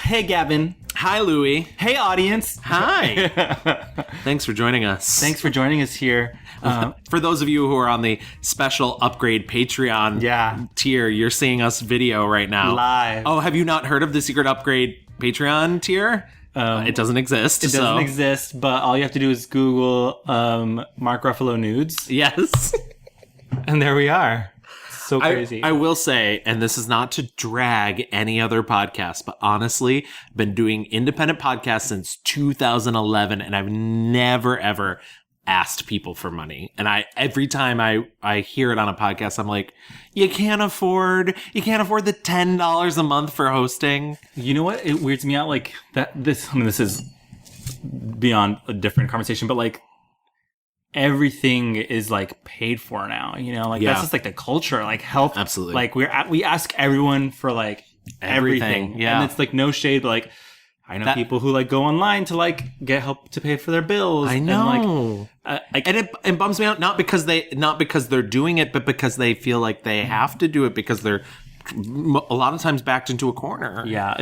Hey, Gavin. Hi, Louie. Hey, audience. Hi. Thanks for joining us. Thanks for joining us here. For those of you who are on the special upgrade Patreon tier, you're seeing us video right now. Live. Oh, have you not heard of the secret upgrade Patreon tier? It doesn't exist. It doesn't exist, but all you have to do is Google Mark Ruffalo nudes. Yes. And there we are. So crazy. I will say, and this is not to drag any other podcast, but honestly, I've been doing independent podcasts since 2011, and I've never, ever asked people for money. And every time I hear it on a podcast, I'm like, you can't afford the $10 a month for hosting. You know what? It weirds me out like that. This is beyond a different conversation, but like, everything is like paid for now, you know, like that's just like the culture, like health. Absolutely. Like we ask everyone for like everything. Yeah. And it's like no shade, but like I know people who like go online to like get help to pay for their bills. I know. And and it bums me out, not because they're doing it, but because they feel like they have to do it because they're a lot of times backed into a corner. Yeah.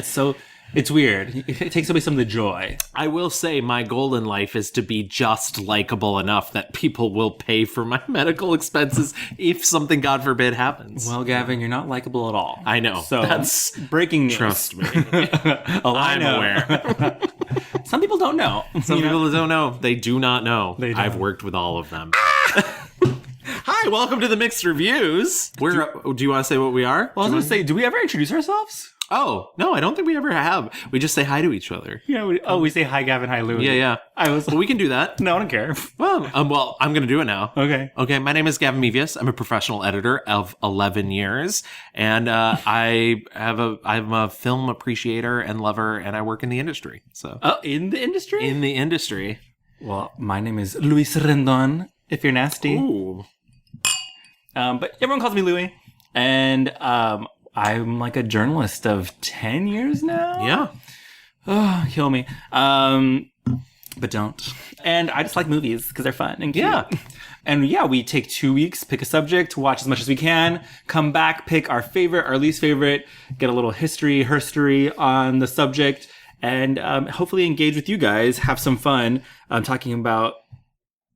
It's weird. It takes away some of the joy. I will say my goal in life is to be just likable enough that people will pay for my medical expenses if something, God forbid, happens. Well, Gavin, you're not likable at all. I know. So that's breaking news. Trust me. I'm aware. Some people don't know. Some people don't know. They do not know. They don't. I've worked with all of them. Hi, welcome to the Mixed Reviews. Do you want to say what we are? Well, I was going to say, do we ever introduce ourselves? Oh, no, I don't think we ever have. We just say hi to each other. Yeah. We say hi, Gavin. Hi, Louie. Yeah. Well, we can do that. No, I don't care. Well, I'm going to do it now. Okay. My name is Gavin Mevius. I'm a professional editor of 11 years, and I'm a film appreciator and lover, and I work in the industry. So. In the industry? In the industry. Well, my name is Luis Rendon, if you're nasty. Ooh. But everyone calls me Louie, and I'm like a journalist of 10 years now. Yeah. Oh, kill me. But don't. And I just like movies because they're fun and cute. Yeah. And yeah, we take 2 weeks, pick a subject, watch as much as we can, come back, pick our favorite, our least favorite, get a little herstory on the subject, and hopefully engage with you guys, have some fun talking about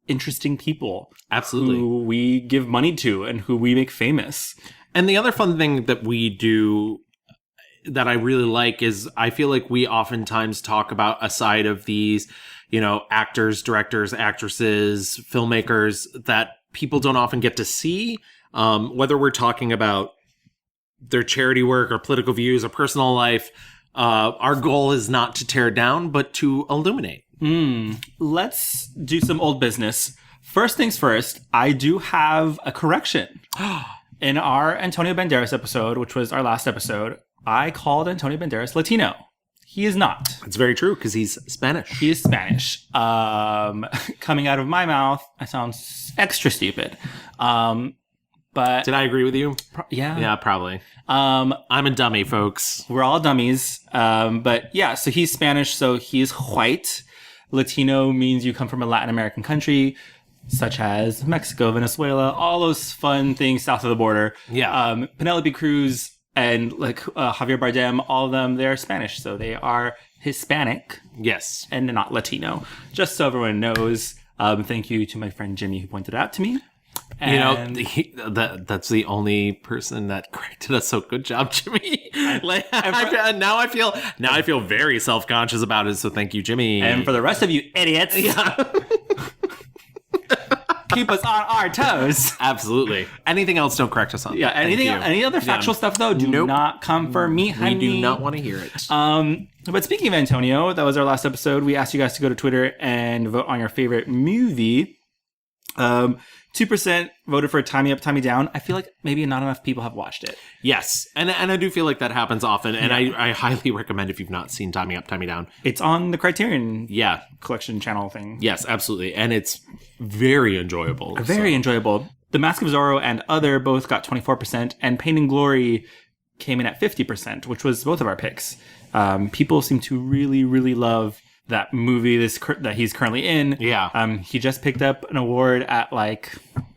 interesting people. Absolutely. Who we give money to and who we make famous. And the other fun thing that we do that I really like is I feel like we oftentimes talk about a side of these, actors, directors, actresses, filmmakers that people don't often get to see, whether we're talking about their charity work or political views or personal life. Our goal is not to tear down, but to illuminate. Let's do some old business. First things first, I do have a correction. In our Antonio Banderas episode, which was our last episode, I called Antonio Banderas Latino. He is not. It's very true because he's Spanish. He is Spanish. Coming out of my mouth, I sound extra stupid. But did I agree with you? Yeah. Yeah, probably. I'm a dummy, folks. We're all dummies. But yeah, so he's Spanish, so he's white. Latino means you come from a Latin American country, such as Mexico, Venezuela, all those fun things south of the border. Yeah. Penelope Cruz and like Javier Bardem, all of them, they're Spanish. So they are Hispanic. Yes. And not Latino. Just so everyone knows. Thank you to my friend Jimmy who pointed it out to me. And that's the only person that corrected us. So good job, Jimmy. Now I feel very self-conscious about it. So thank you, Jimmy. And for the rest of you idiots. Yeah. Keep us on our toes. Absolutely. Anything else, don't correct us on. Yeah, any other factual stuff, though, do not come for me, honey. We do not want to hear it. But speaking of Antonio, that was our last episode. We asked you guys to go to Twitter and vote on your favorite movie. 2% voted for Tie Me Up, Tie Me Down. I feel like maybe not enough people have watched it. Yes. And I do feel like that happens often. And I highly recommend if you've not seen Tie Me Up, Tie Me Down. It's on the Criterion collection channel thing. Yes, absolutely. And it's very enjoyable. Very enjoyable. The Mask of Zorro and Other both got 24%. And Pain and Glory came in at 50%, which was both of our picks. People seem to really, really love that movie that he's currently in. Yeah. He just picked up an award at like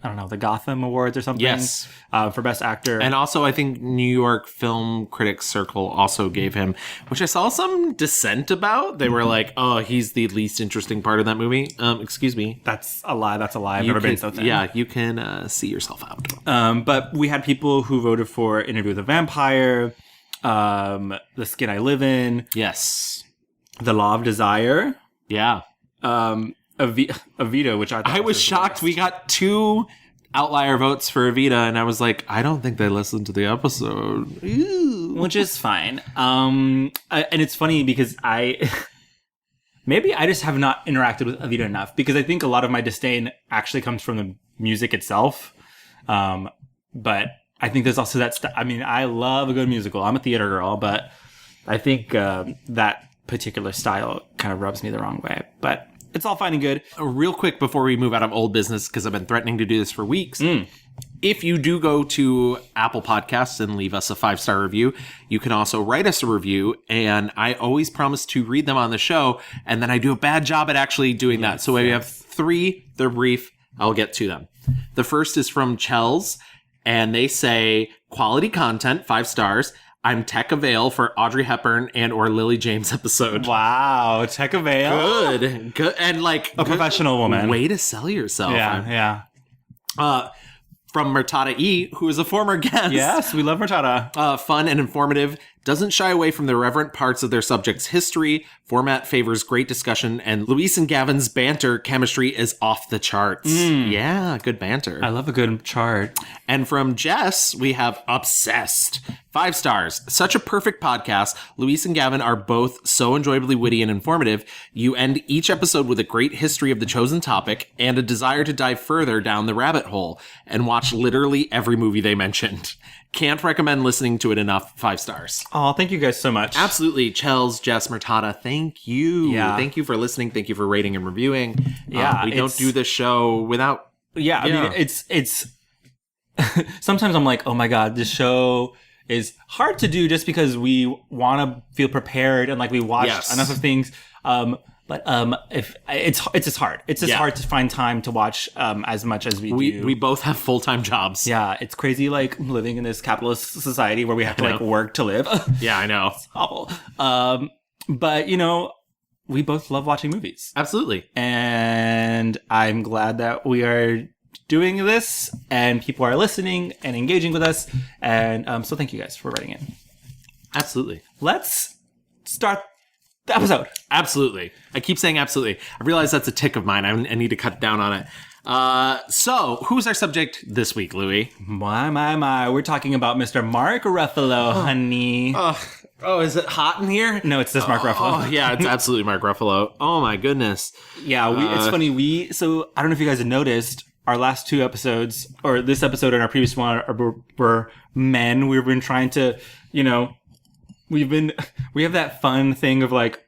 I don't know, the Gotham Awards or something. Yes. For Best Actor. And also, I think New York Film Critics Circle also gave him, which I saw some dissent about. They were like, "Oh, he's the least interesting part of that movie." Excuse me. That's a lie. I've never been so thin. Yeah, you can see yourself out. But we had people who voted for Interview with a Vampire, The Skin I Live In, Yes. The Law of Desire, Yeah. Evita, which I was shocked. We got 2 outlier votes for Evita, and I was like, I don't think they listened to the episode. Ew. Which is fine. And it's funny because maybe I just have not interacted with Evita enough, because I think a lot of my disdain actually comes from the music itself. But I think there's also that I mean, I love a good musical. I'm a theater girl, but I think that particular style kind of rubs me the wrong way. But it's all fine and good. Real quick before we move out of old business, because I've been threatening to do this for weeks. If you do go to Apple Podcasts and leave us a 5-star review, you can also write us a review. And I always promise to read them on the show. And then I do a bad job at actually doing that. So we have 3. They're brief. I'll get to them. The first is from Chels. And they say, quality content, 5 stars. I'm Tech Avail for Audrey Hepburn and or Lily James episode. Wow, Tech Avail. Good. And like a professional woman. Way to sell yourself. Yeah. From Murtada E, who is a former guest. Yes, we love Murtada. Fun and informative. Doesn't shy away from the irreverent parts of their subject's history. Format favors great discussion, and Luis and Gavin's banter chemistry is off the charts. Yeah, good banter. I love a good chart. And from Jess, we have Obsessed. 5 stars. Such a perfect podcast. Luis and Gavin are both so enjoyably witty and informative. You end each episode with a great history of the chosen topic and a desire to dive further down the rabbit hole and watch literally every movie they mentioned. Can't recommend listening to it enough. 5 stars. Oh, thank you guys so much. Absolutely. Chels, Jess, Murtada, thank you. Yeah. Thank you for listening. Thank you for rating and reviewing. Yeah. We don't do this show without... Yeah, I mean, it's... Sometimes I'm like, oh my God, this show is hard to do just because we want to feel prepared and like we watched enough of things. But if it's just hard. It's just hard to find time to watch as much as we do. We both have full-time jobs. Yeah, it's crazy like living in this capitalist society where we have to like work to live. Yeah, I know. It's awful. But you know, we both love watching movies. Absolutely. And I'm glad that we are doing this and people are listening and engaging with us. And so thank you guys for writing in. Absolutely. Let's start the episode. Absolutely. I keep saying absolutely. I realize that's a tick of mine. I need to cut down on it. So, who's our subject this week, Louis? My. We're talking about Mr. Mark Ruffalo, honey. Oh, is it hot in here? No, it's just Mark Ruffalo. Oh, yeah, it's absolutely Mark Ruffalo. Oh, my goodness. Yeah, it's funny. So, I don't know if you guys have noticed, our last 2 episodes, or this episode and our previous one, were men. We've been trying to, you know, we have that fun thing of like,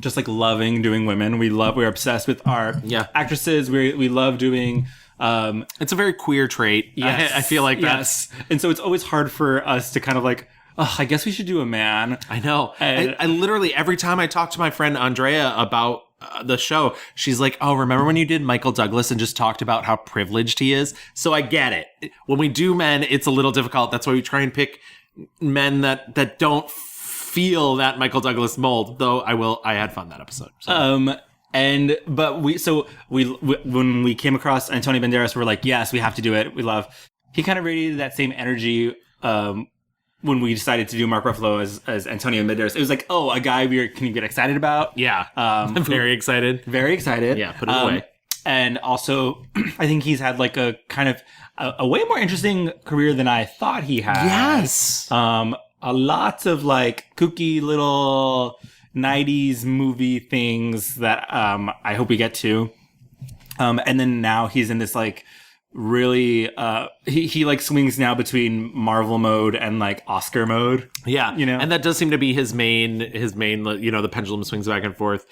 just like loving doing women. We're obsessed with our actresses. We love doing, it's a very queer trait. Yes, I feel like that's, and so it's always hard for us to kind of like, oh, I guess we should do a man. I know. And I literally, every time I talk to my friend Andrea about the show, she's like, oh, remember when you did Michael Douglas and just talked about how privileged he is? So I get it. When we do men, it's a little difficult. That's why we try and pick men that don't feel that Michael Douglas mold, though I had fun that episode. So. But we when we came across Antonio Banderas, we're like, yes, we have to do it. We love. He kind of radiated that same energy when we decided to do Mark Ruffalo as Antonio Banderas. It was like, oh, a guy can get excited about. Yeah, very excited. Very excited. Yeah, put it away. And also, I think he's had like a kind of a way more interesting career than I thought he had. Yes. A lot of like kooky little 90s movie things that I hope we get to. And then now he's in this like really he like swings now between Marvel mode and like Oscar mode. Yeah. You know? And that does seem to be his main, you know, the pendulum swings back and forth.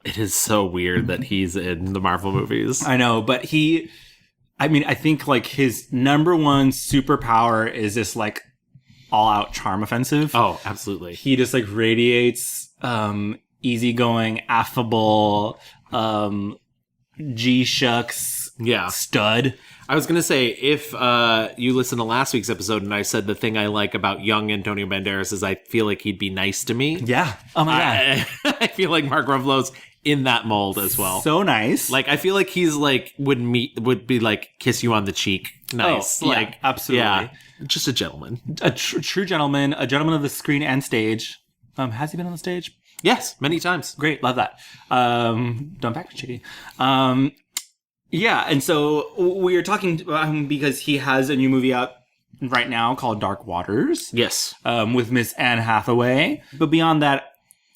It is so weird that he's in the Marvel movies. I know, but I think like his number one superpower is this like all-out charm offensive. Oh, absolutely. He just like radiates easygoing, affable, G-shucks Yeah. stud. I was going to say, if you listen to last week's episode and I said the thing I like about young Antonio Banderas is I feel like he'd be nice to me. Yeah. Oh my God. I feel like Mark Ruffalo's in that mold as well. So nice. Like, I feel like he's like, would be like, kiss you on the cheek. Nice. Oh, yeah, like, absolutely. Yeah. Just a gentleman. A true gentleman, a gentleman of the screen and stage. Has he been on the stage? Yes, many times. Great. Love that. Don't back to Chicky. Yeah. And so we are talking because he has a new movie out right now called Dark Waters. Yes. With Miss Anne Hathaway. But beyond that,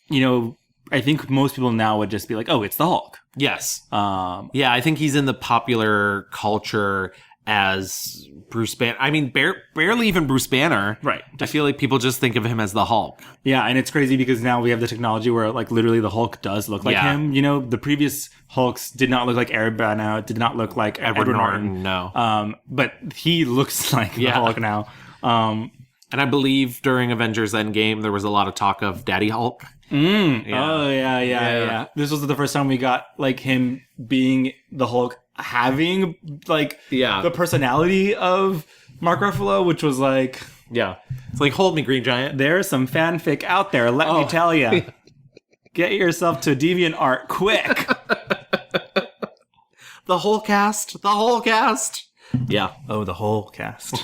you know, I think most people now would just be like, oh, it's the Hulk. Yes. Yeah, I think he's in the popular culture as Bruce Banner. I mean, barely even Bruce Banner. Right. I feel like people just think of him as the Hulk. Yeah, and it's crazy because now we have the technology where, like, literally the Hulk does look like him. You know, the previous Hulks did not look like Eric Bana, did not look like Edward Norton. No. But he looks like the Hulk now. And I believe during Avengers Endgame, there was a lot of talk of Daddy Hulk. Yeah. Oh, yeah. This was the first time we got, like, him being the Hulk, having, like, the personality of Mark Ruffalo, which was like... Yeah. It's like, hold me, Green Giant. There's some fanfic out there, let me tell you. Get yourself to DeviantArt quick. The whole cast. Yeah. Oh, the whole cast.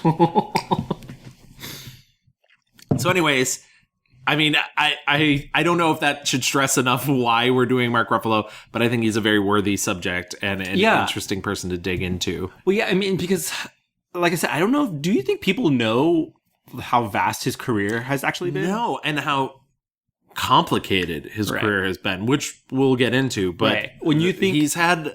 So anyways, I mean, I don't know if that should stress enough why we're doing Mark Ruffalo, but I think he's a very worthy subject and an interesting person to dig into. Well, yeah, I mean, because, like I said, I don't know. Do you think people know how vast his career has actually been? No, and how complicated his career has been, which we'll get into. But when you think he's had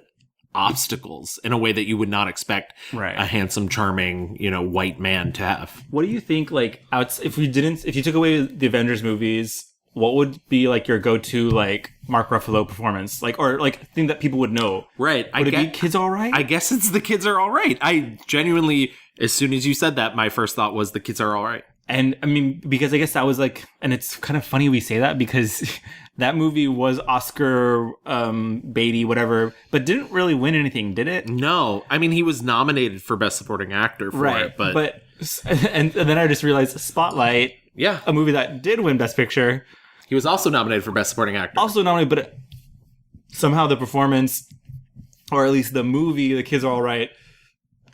obstacles in a way that you would not expect a handsome, charming, white man to have. What do you think, like, if you took away the Avengers movies, what would be, like, your go-to, like, Mark Ruffalo performance? Like, or, like, thing that people would know? Right. Would it be Kids Are All Right? I guess it's The Kids Are All Right. I genuinely, as soon as you said that, my first thought was The Kids Are All Right. And, I mean, because I guess that was, like, and it's kind of funny we say that because that movie was Oscar baity, whatever, but didn't really win anything, did it? No. I mean, he was nominated for Best Supporting Actor for it, but... And then I just realized Spotlight, a movie that did win Best Picture... He was also nominated for Best Supporting Actor. Also nominated, but somehow the performance, or at least the movie, The Kids Are All Right,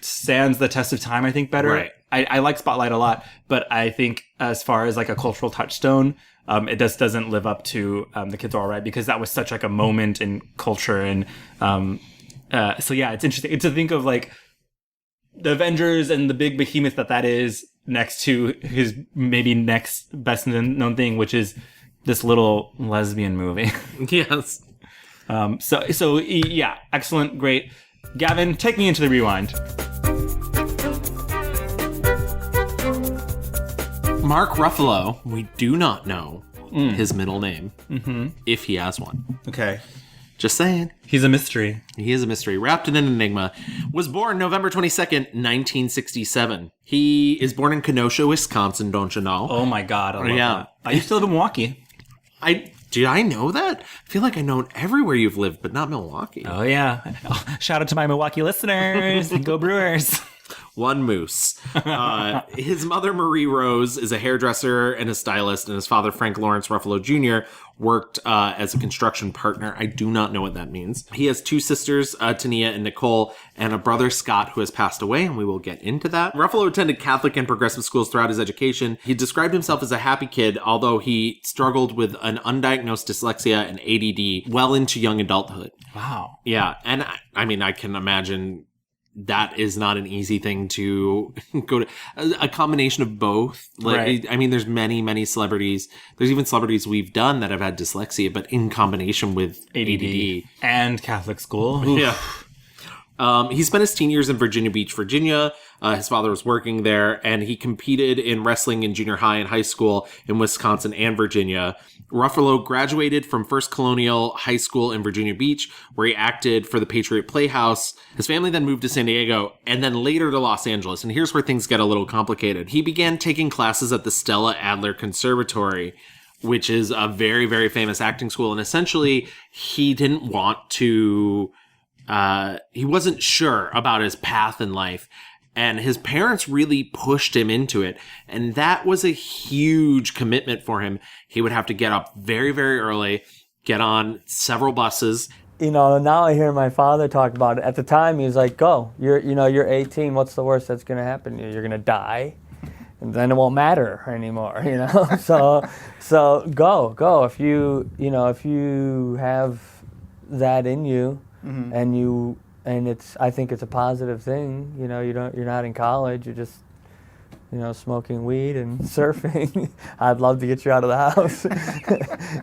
stands the test of time, I think, better. Right. I like Spotlight a lot, but I think as far as, like, a cultural touchstone, it just doesn't live up to The Kids Are All Right, because that was such, like, a moment in culture. And so, yeah, it's interesting to think of, like, the Avengers and the big behemoth that is next to his maybe next best known thing, which is this little lesbian movie. Yes. So yeah, excellent, great. Gavin, take me into the rewind. Mark Ruffalo, we do not know his middle name, if he has one. Okay. Just saying. He's a mystery. He is a mystery, wrapped in an enigma. Was born November 22nd, 1967. He is born in Kenosha, Wisconsin, don't you know? Oh my God, I love that. I used to live in Milwaukee. Did I know that? I feel like I know everywhere you've lived, but not Milwaukee. Oh, yeah. Shout out to my Milwaukee listeners. Go Brewers. One moose. His mother, Marie Rose, is a hairdresser and a stylist, and his father, Frank Lawrence Ruffalo Jr., worked as a construction partner. I do not know what that means. He has two sisters, Tania and Nicole, and a brother, Scott, who has passed away, and we will get into that. Ruffalo attended Catholic and progressive schools throughout his education. He described himself as a happy kid, although he struggled with an undiagnosed dyslexia and ADD well into young adulthood. Wow. Yeah, and I mean, I can imagine that is not an easy thing to go to. A combination of both. Like, I mean, there's many celebrities. There's even celebrities we've done that have had dyslexia, but in combination with ADD. And Catholic school. Oof. Yeah. He spent his teen years in Virginia Beach, Virginia. His father was working there, and he competed in wrestling in junior high and high school in Wisconsin and Virginia. Ruffalo graduated from First Colonial High School in Virginia Beach, where he acted for the Patriot Playhouse. His family then moved to San Diego, and then later to Los Angeles. And here's where things get a little complicated. He began taking classes at the Stella Adler Conservatory, which is a very, very famous acting school. And essentially, he didn't want to he wasn't sure about his path in life. And his parents really pushed him into it. And that was a huge commitment for him. He would have to get up very, very early, get on several buses. Now I hear my father talk about it. At the time, he was like, go. You're 18. What's the worst that's going to happen to you? You're going to die. And then it won't matter anymore, So go. If you have that in you, and I think it's a positive thing. You're not in college. You're just, smoking weed and surfing. I'd love to get you out of the house.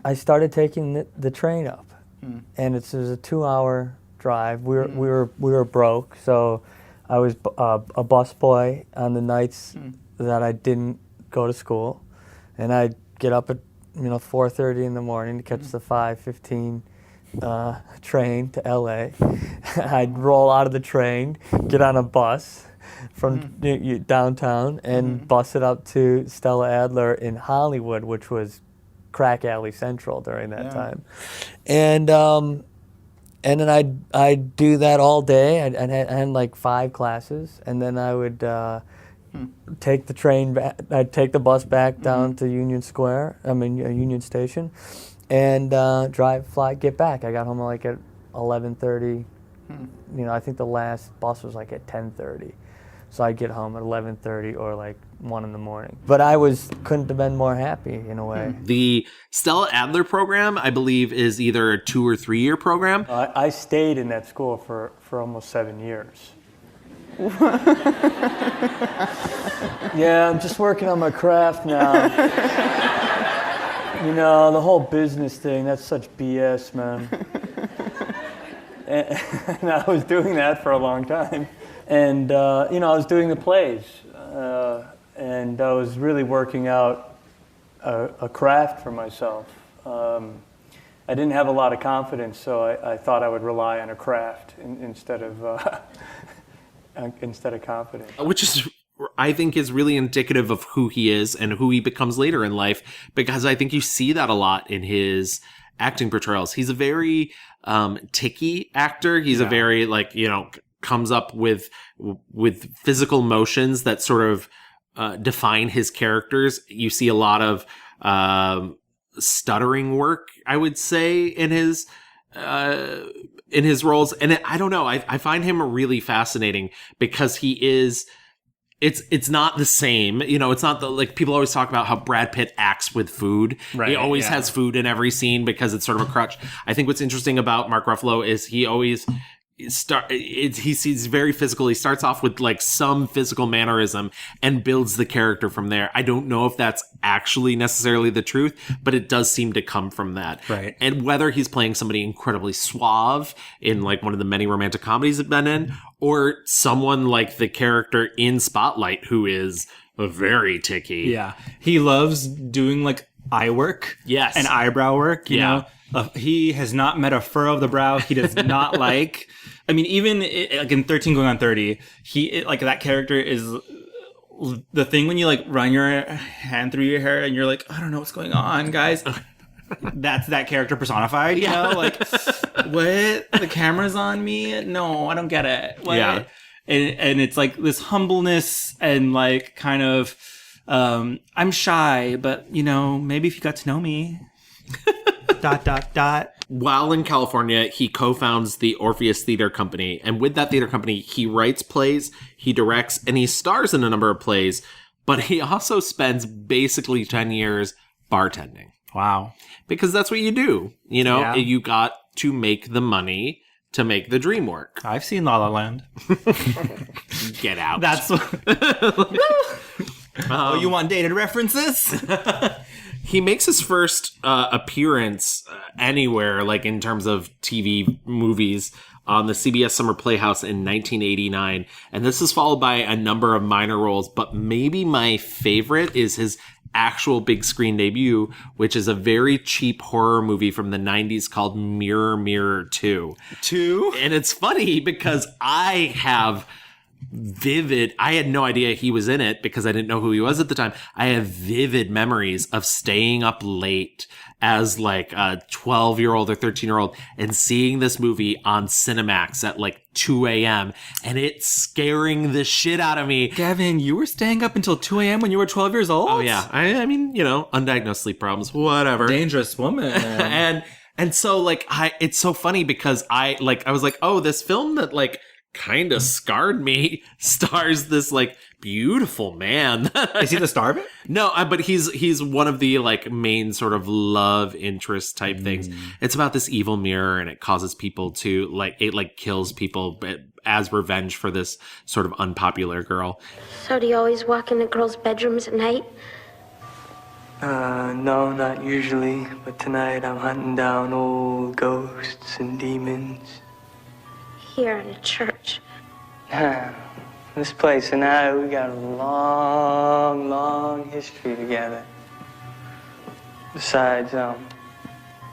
I started taking the train up, and it was a 2-hour drive. We were broke, so I was a busboy on the nights that I didn't go to school, and I'd get up at 4:30 in the morning to catch the 5:15 train to LA. I'd roll out of the train, get on a bus from downtown, and bus it up to Stella Adler in Hollywood, which was crack alley central during that time. And then I'd do that all day. I had like 5 classes, and then I would take the train back. I'd take the bus back down to Union Station, and get back. I got home like at 11:30. I think the last bus was like at 10:30, so I'd get home at 11:30 or like 1 in the morning. But couldn't have been more happy in a way. The Stella Adler program, I believe, is either a 2 or 3 year program. I stayed in that school for almost 7 years. Yeah, I'm just working on my craft now. The whole business thing, that's such BS, man. And I was doing that for a long time. And, I was doing the plays. And I was really working out a craft for myself. I didn't have a lot of confidence, so I thought I would rely on a craft instead of confidence. Which is, I think, is really indicative of who he is and who he becomes later in life, because I think you see that a lot in his acting portrayals. He's a very ticky actor. He's a very, comes up with physical motions that sort of define his characters. You see a lot of stuttering work, I would say, in his roles. And I don't know, I find him really fascinating because he is, it's not the same, it's not people always talk about how Brad Pitt acts with food. Right, he always has food in every scene because it's sort of a crutch. I think what's interesting about Mark Ruffalo is he always he's very physical. He starts off with some physical mannerism and builds the character from there. I don't know if that's actually necessarily the truth, but it does seem to come from that. Right. And whether he's playing somebody incredibly suave in one of the many romantic comedies I've been in, or someone like the character in Spotlight who is very ticky. Yeah. He loves doing eye work. Yes. And eyebrow work. You know, he has not met a furrow of the brow he does not like. I mean, even in 13 Going on 30, that character is the thing when you run your hand through your hair and you're like, I don't know what's going on, guys. That's that character personified, you know? What? The camera's on me? No, I don't get it. What? Yeah. And it's this humbleness and kind of, I'm shy, but maybe if you got to know me. ... While in California, he co-founds the Orpheus Theater Company, and with that theater company, he writes plays, he directs, and he stars in a number of plays, but he also spends basically 10 years bartending. Wow. Because that's what you do. You got to make the money to make the dream work. I've seen La La Land. Get out. That's what... you want dated references? He makes his first appearance anywhere, in terms of TV movies, on the CBS Summer Playhouse in 1989. And this is followed by a number of minor roles, but maybe my favorite is his actual big screen debut, which is a very cheap horror movie from the 90s called Mirror, Mirror 2. 2? And it's funny because I have I had no idea he was in it because I didn't know who he was at the time. I have vivid memories of staying up late as like a 12-year-old or 13-year-old and seeing this movie on Cinemax at like 2 a.m. and it scaring the shit out of me. Gavin, you were staying up until 2 a.m. when you were 12 years old? Oh yeah. I mean, undiagnosed sleep problems, whatever. Dangerous woman. and so like it's so funny because I was like, oh, this film that like kind of scarred me stars this like beautiful man. Is he the star of it? No, but he's one of the like main sort of love interest type things. It's about this evil mirror and it causes people to it kills people as revenge for this sort of unpopular girl. So do you always walk into girls' bedrooms at night? No, not usually, but tonight I'm hunting down old ghosts and demons. Here in a church. This place and I, we got a long, long history together. Besides, I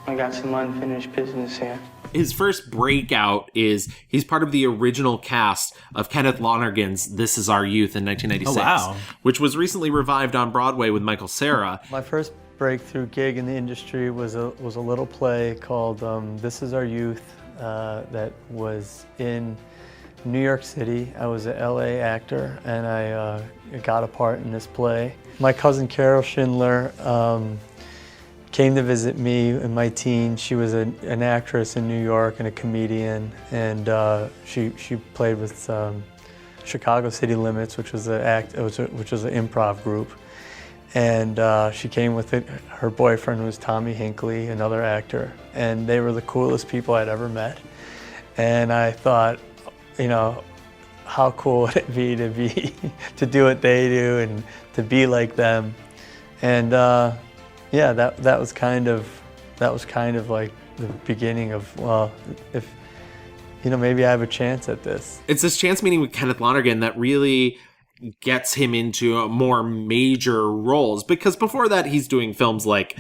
got some unfinished business here. His first breakout is he's part of the original cast of Kenneth Lonergan's This Is Our Youth in 1996, Oh, wow. which was recently revived on Broadway with Michael Cera. My first breakthrough gig in the industry was a little play called This Is Our Youth that was in New York City. I was an LA actor and I got a part in this play. My cousin Carol Schindler came to visit me in my teens. She was an actress in New York and a comedian, and she played with Chicago City Limits, which was an improv group. And she came with her boyfriend, who was Tommy Hinckley, another actor, and they were the coolest people I'd ever met. And I thought, how cool would it be to do what they do and to be like them? And yeah, that was kind of like the beginning of, well, if maybe I have a chance at this. It's this chance meeting with Kenneth Lonergan that really gets him into more major roles, because before that he's doing films like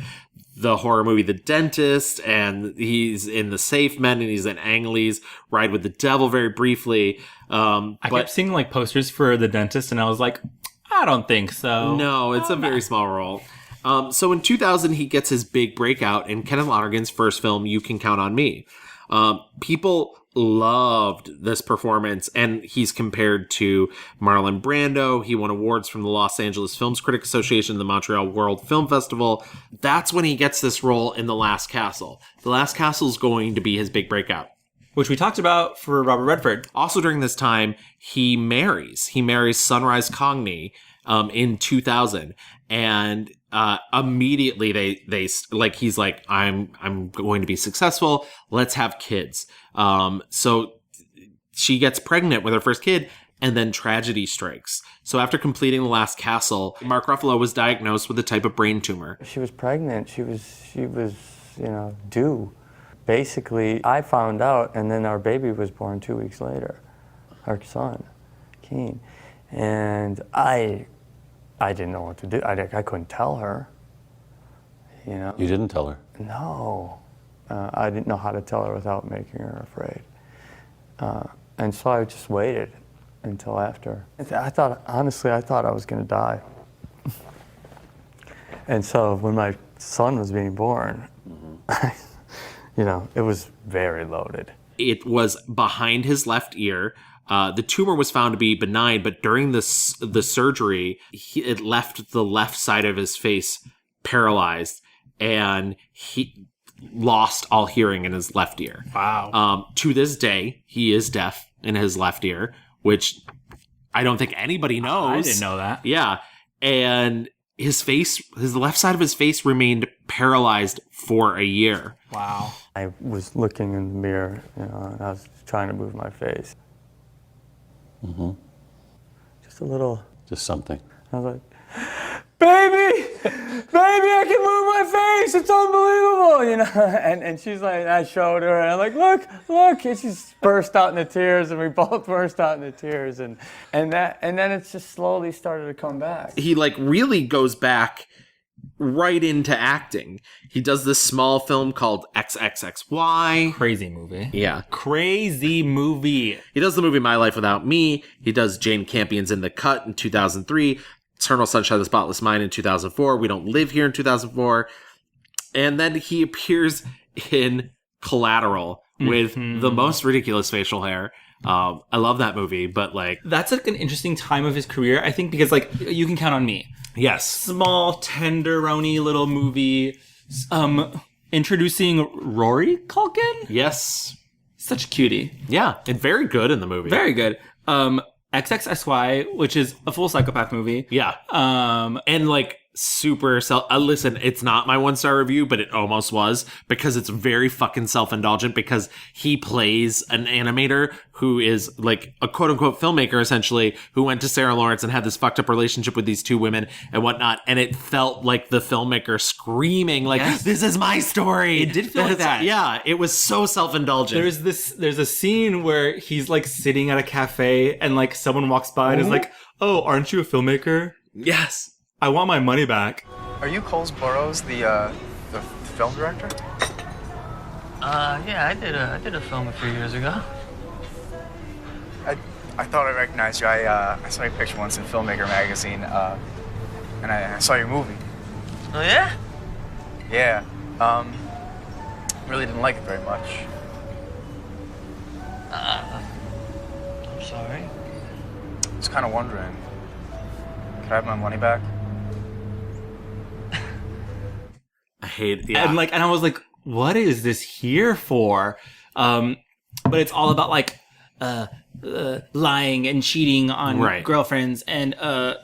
the horror movie The Dentist, and he's in The Safe Men, and he's in Ang Lee's Ride with the Devil very briefly. I kept seeing like posters for The Dentist and I was like, I don't think so. No, it's a very small role. So in 2000, he gets his big breakout in Kenneth Lonergan's first film, You Can Count on Me. People loved this performance, and he's compared to Marlon Brando. He won awards from the Los Angeles Films Critics Association, the Montreal World Film Festival. That's when he gets this role in The Last Castle. The Last Castle is going to be his big breakout, which we talked about for Robert Redford. Also during this time, he marries Sunrise Cogney in 2000, and immediately they like, he's like, I'm going to be successful. Let's have kids. So she gets pregnant with her first kid, and then tragedy strikes. So after completing The Last Castle, Mark Ruffalo was diagnosed with a type of brain tumor. She was pregnant. She was due. Basically, I found out, and then our baby was born 2 weeks later, our son, Keen, and I didn't know what to do. I couldn't tell her. You didn't tell her? No. I didn't know how to tell her without making her afraid. And so I just waited until after. Honestly, I thought I was going to die. And so when my son was being born, it was very loaded. It was behind his left ear. The tumor was found to be benign, but during the surgery, it left the left side of his face paralyzed, and he lost all hearing in his left ear. Wow. To this day, he is deaf in his left ear, which I don't think anybody knows. I didn't know that. Yeah. And his left side of his face remained paralyzed for a year. Wow. I was looking in the mirror, and I was trying to move my face. Mm-hmm. Just a little. Just something. I was like, baby, I can move my face. It's unbelievable, And she's like, I showed her, and I'm like, look, and she burst out into tears, and we both burst out into tears, and then it just slowly started to come back. He really goes back right into acting. He does this small film called XXXY. Crazy movie. Yeah. Crazy movie. He does the movie My Life Without Me. He does Jane Campion's In the Cut in 2003. Eternal Sunshine of the Spotless Mind in 2004. We Don't Live Here in 2004. And then he appears in Collateral with the most ridiculous facial hair. I love that movie, but like... That's like an interesting time of his career, I think, because like You Can Count on Me. Yes. Small, tenderoni little movie. Introducing Rory Culkin? Yes. Such a cutie. Yeah, and very good in the movie. Very good. XXXY, which is a full psychopath movie. Yeah. And like super listen, it's not my 1-star review, but it almost was, because it's very fucking self-indulgent, because he plays an animator who is like a quote-unquote filmmaker, essentially, who went to Sarah Lawrence and had this fucked up relationship with these two women and whatnot, and it felt like the filmmaker screaming like, yes, this is my story. It did feel like that. Yeah, it was so self-indulgent. There's a scene where he's like sitting at a cafe and like someone walks by and is like, oh, aren't you a filmmaker? Yes. I want my money back. Are you Coles Burrows, the film director? Yeah, I did a film a few years ago. I thought I recognized you. I saw your picture once in Filmmaker magazine, and I saw your movie. Oh yeah? Yeah. Really didn't like it very much. I'm sorry. I was kind of wondering, could I have my money back? I hate yeah. And I was like, what is this here for? But it's all about like lying and cheating on girlfriends and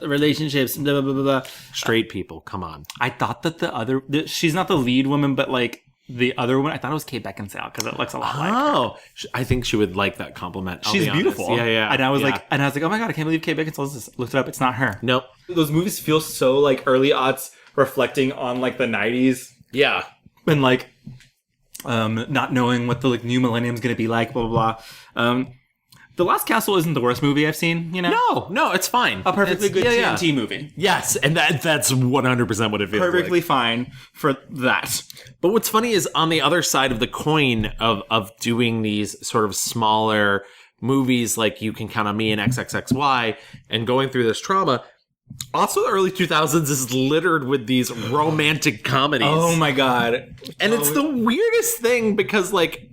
relationships, blah, blah, blah, blah. Straight people, come on. I thought that she's not the lead woman, but like the other woman, I thought it was Kate Beckinsale because it looks a lot like her. Oh, I think she would like that compliment. She's beautiful. Yeah, yeah. And I was like, oh my God, I can't believe Kate Beckinsale just looked it up. It's not her. Nope. Those movies feel so like early aughts, reflecting on like the 90s. Yeah. And like not knowing what the like new millennium's gonna be like, blah blah blah. The Last Castle isn't the worst movie I've seen, you know? No, it's fine. A perfectly good TNT movie. Yes, and that's 100% what it feels perfectly like. fine for that. But what's funny is on the other side of the coin of doing these sort of smaller movies like You Can Count on Me and XXXY and going through this trauma, also the early 2000s is littered with these romantic comedies. Oh my God. And it's the weirdest thing because like,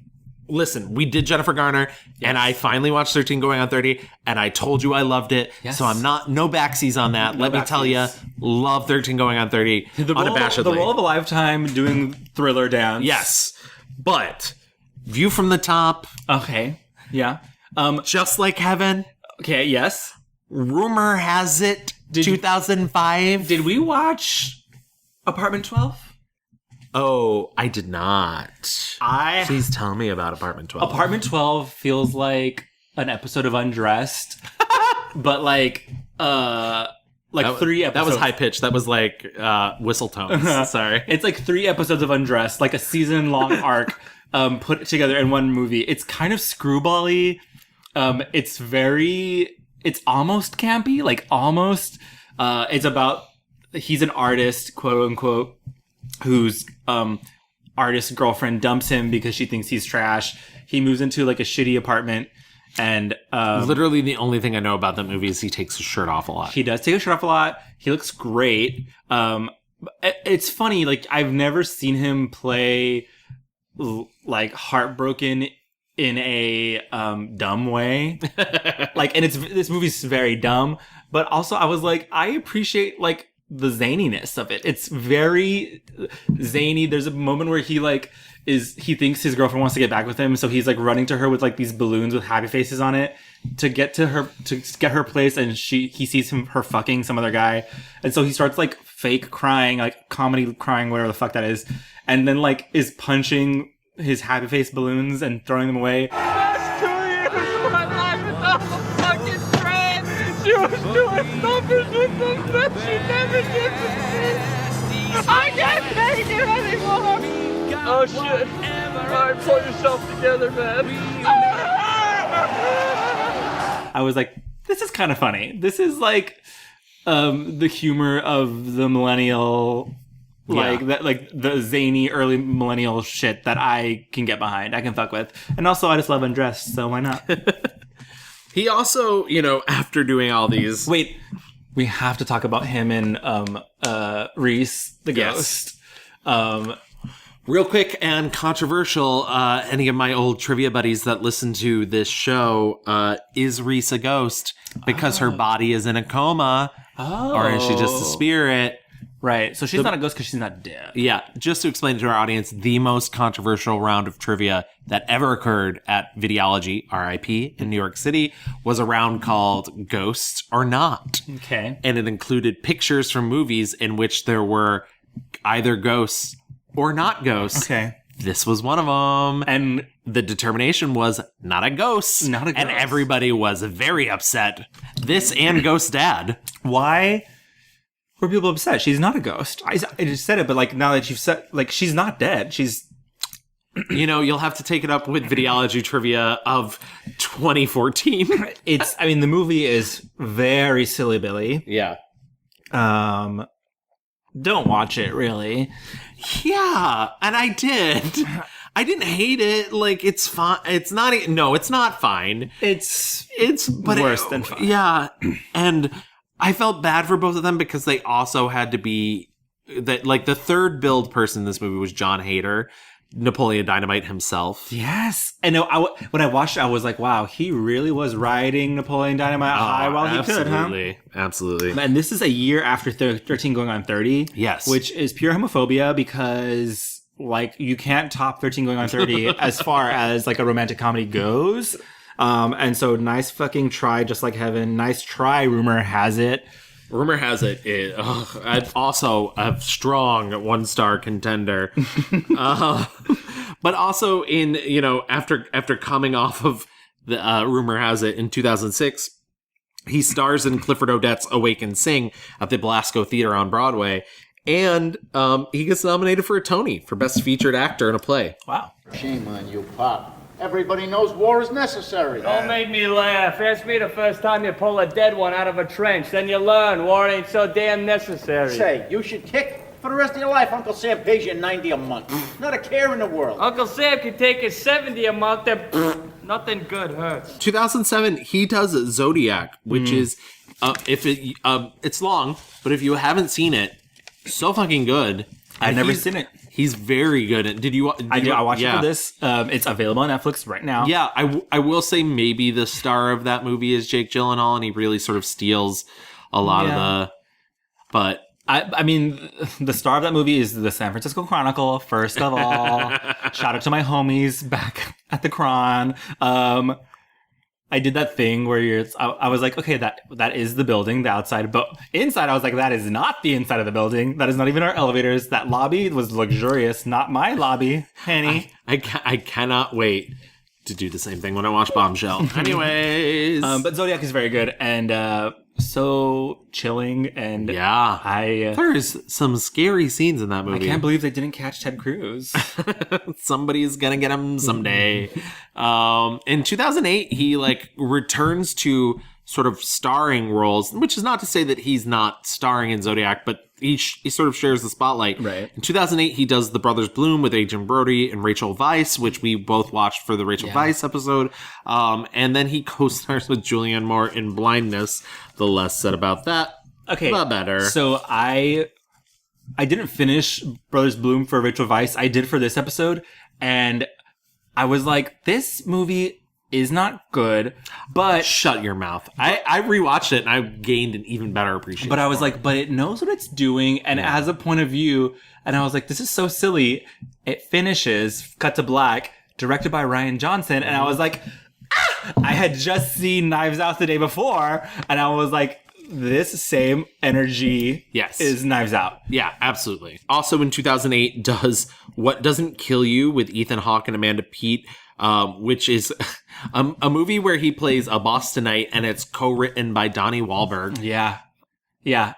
listen, we did Jennifer Garner, and I finally watched 13 Going on 30, and I told you I loved it. Yes. So I'm no backsies on that. Let me tell you, love 13 Going on 30 unabashedly. The role of a lifetime doing Thriller dance. Yes. But View from the Top. Okay. Yeah. Just Like Heaven. Okay, yes. Rumor Has It, 2005. Did we watch Apartment 12? Oh, I did not. Please tell me about Apartment 12. Apartment 12 feels like an episode of Undressed, but like 3 episodes. That was high pitched. That was like whistle tones. Sorry. It's like 3 episodes of Undressed, like a season-long arc put together in one movie. It's kind of screwball-y. It's almost campy, like almost. It's about, he's an artist, quote unquote, whose artist girlfriend dumps him because she thinks he's trash. He moves into like a shitty apartment, and literally the only thing I know about that movie is he takes his shirt off a lot. He does take his shirt off a lot. He looks great. It's funny, like I've never seen him play like heartbroken in a dumb way. Like, and this movie's very dumb, but also I was like, I appreciate like the zaniness of it. It's very zany. There's a moment where he thinks his girlfriend wants to get back with him, so he's like running to her with like these balloons with happy faces on it to get her place, and he sees her fucking some other guy, and so he starts like fake crying, like comedy crying, whatever the fuck that is, and then like is punching his happy face balloons and throwing them away. Last 2 years of my life without a fucking friend. She was doing numbers with them that she never did with me. I can't take it anymore. Oh shit. Alright, pull yourself together, man. I was like, this is kind of funny. This is like the humor of the millennial Like Yeah. that, like the zany early millennial shit that I can get behind. I can fuck with. And also, I just love Undressed, so why not? He also, after doing all these... Wait, we have to talk about him and Reese, the Yes. ghost. Real quick and controversial, any of my old trivia buddies that listen to this show, is Reese a ghost because her body is in a coma? Or is she just a spirit? Right. So she's not a ghost because she's not dead. Yeah, just to explain to our audience, the most controversial round of trivia that ever occurred at Videology, RIP, in New York City was a round called Ghost or Not. Okay. And it included pictures from movies in which there were either ghosts or not ghosts. Okay. This was one of them. And The determination was not a ghost. Not a And ghost. everybody was very upset. This and Ghost Dad. why were people upset? She's not a ghost. I just said it, but like now that you've said, like, she's not dead. She's You'll have to take it up with Videology trivia of 2014. I mean, the movie is very silly, Billy. Yeah. Don't watch it, really. Yeah, and I did. I didn't hate it. Like, it's fine. It's not. No, it's not fine. It's But worse than fine. Yeah, and I felt bad for both of them because they also had to be that. Like, the third build person in this movie was John Hader, Napoleon Dynamite himself. Yes. And no, when I watched it, I was like, wow, he really was riding Napoleon Dynamite high while he could, huh? Absolutely. And this is a year after 13 going on 30. Yes. Which is pure homophobia because, like, you can't top 13 going on 30 as far as, like, a romantic comedy goes. And so nice fucking try, Just Like Heaven. Nice try, rumor has it. Rumor has it, also a strong 1-star contender. But also after coming off of the rumor has it in 2006, he stars in Clifford Odets Awake and Sing at the Belasco Theater on Broadway. And he gets nominated for a Tony for Best Featured Actor in a Play. Wow. Shame on you, Pop. Everybody knows war is necessary. Don't make me laugh. Ask me the first time you pull a dead one out of a trench. Then you learn war ain't so damn necessary. Say, you should kick for the rest of your life. Uncle Sam pays you $90 a month. Not a care in the world. Uncle Sam can take his $70 a month and nothing good hurts. 2007, he does Zodiac, which is it's long, but if you haven't seen it, so fucking good. I've never seen it. He's very good. Did you? I watched it for this. It's available on Netflix right now. Yeah, I will say maybe the star of that movie is Jake Gyllenhaal, and he really sort of steals a lot of the. But I mean, the star of that movie is the San Francisco Chronicle. First of all, shout out to my homies back at the Chron. I did that thing where I was like, okay, that is the building, the outside, but inside I was like, that is not the inside of the building. That is not even our elevators. That lobby was luxurious, not my lobby, Henny. I cannot wait to do the same thing when I watch Bombshell. Anyways, but Zodiac is very good and so chilling and yeah, there's some scary scenes in that movie. I can't believe they didn't catch Ted Cruz. Somebody's gonna get him someday. In 2008, he returns to sort of starring roles, which is not to say that he's not starring in Zodiac, but he sort of shares the spotlight. Right. In 2008, he does The Brothers Bloom with Agent Brody and Rachel Weisz, which we both watched for the Rachel Weisz episode. And then he co-stars with Julianne Moore in Blindness. The less said about that, the better. So I didn't finish Brothers Bloom for Rachel Weisz. I did for this episode, and I was like, this movie is not good, but shut your mouth. I rewatched it and I gained an even better appreciation. But I was like, but it knows what it's doing and it has a point of view. And I was like, this is so silly. It finishes, cut to black, directed by Rian Johnson. And I was like, I had just seen Knives Out the day before. And I was like, this same energy is Knives Out. Yeah, absolutely. Also in 2008 does What Doesn't Kill You with Ethan Hawke and Amanda Peet, which is a movie where he plays a boss tonight, and it's co-written by Donnie Wahlberg. Yeah. Yeah.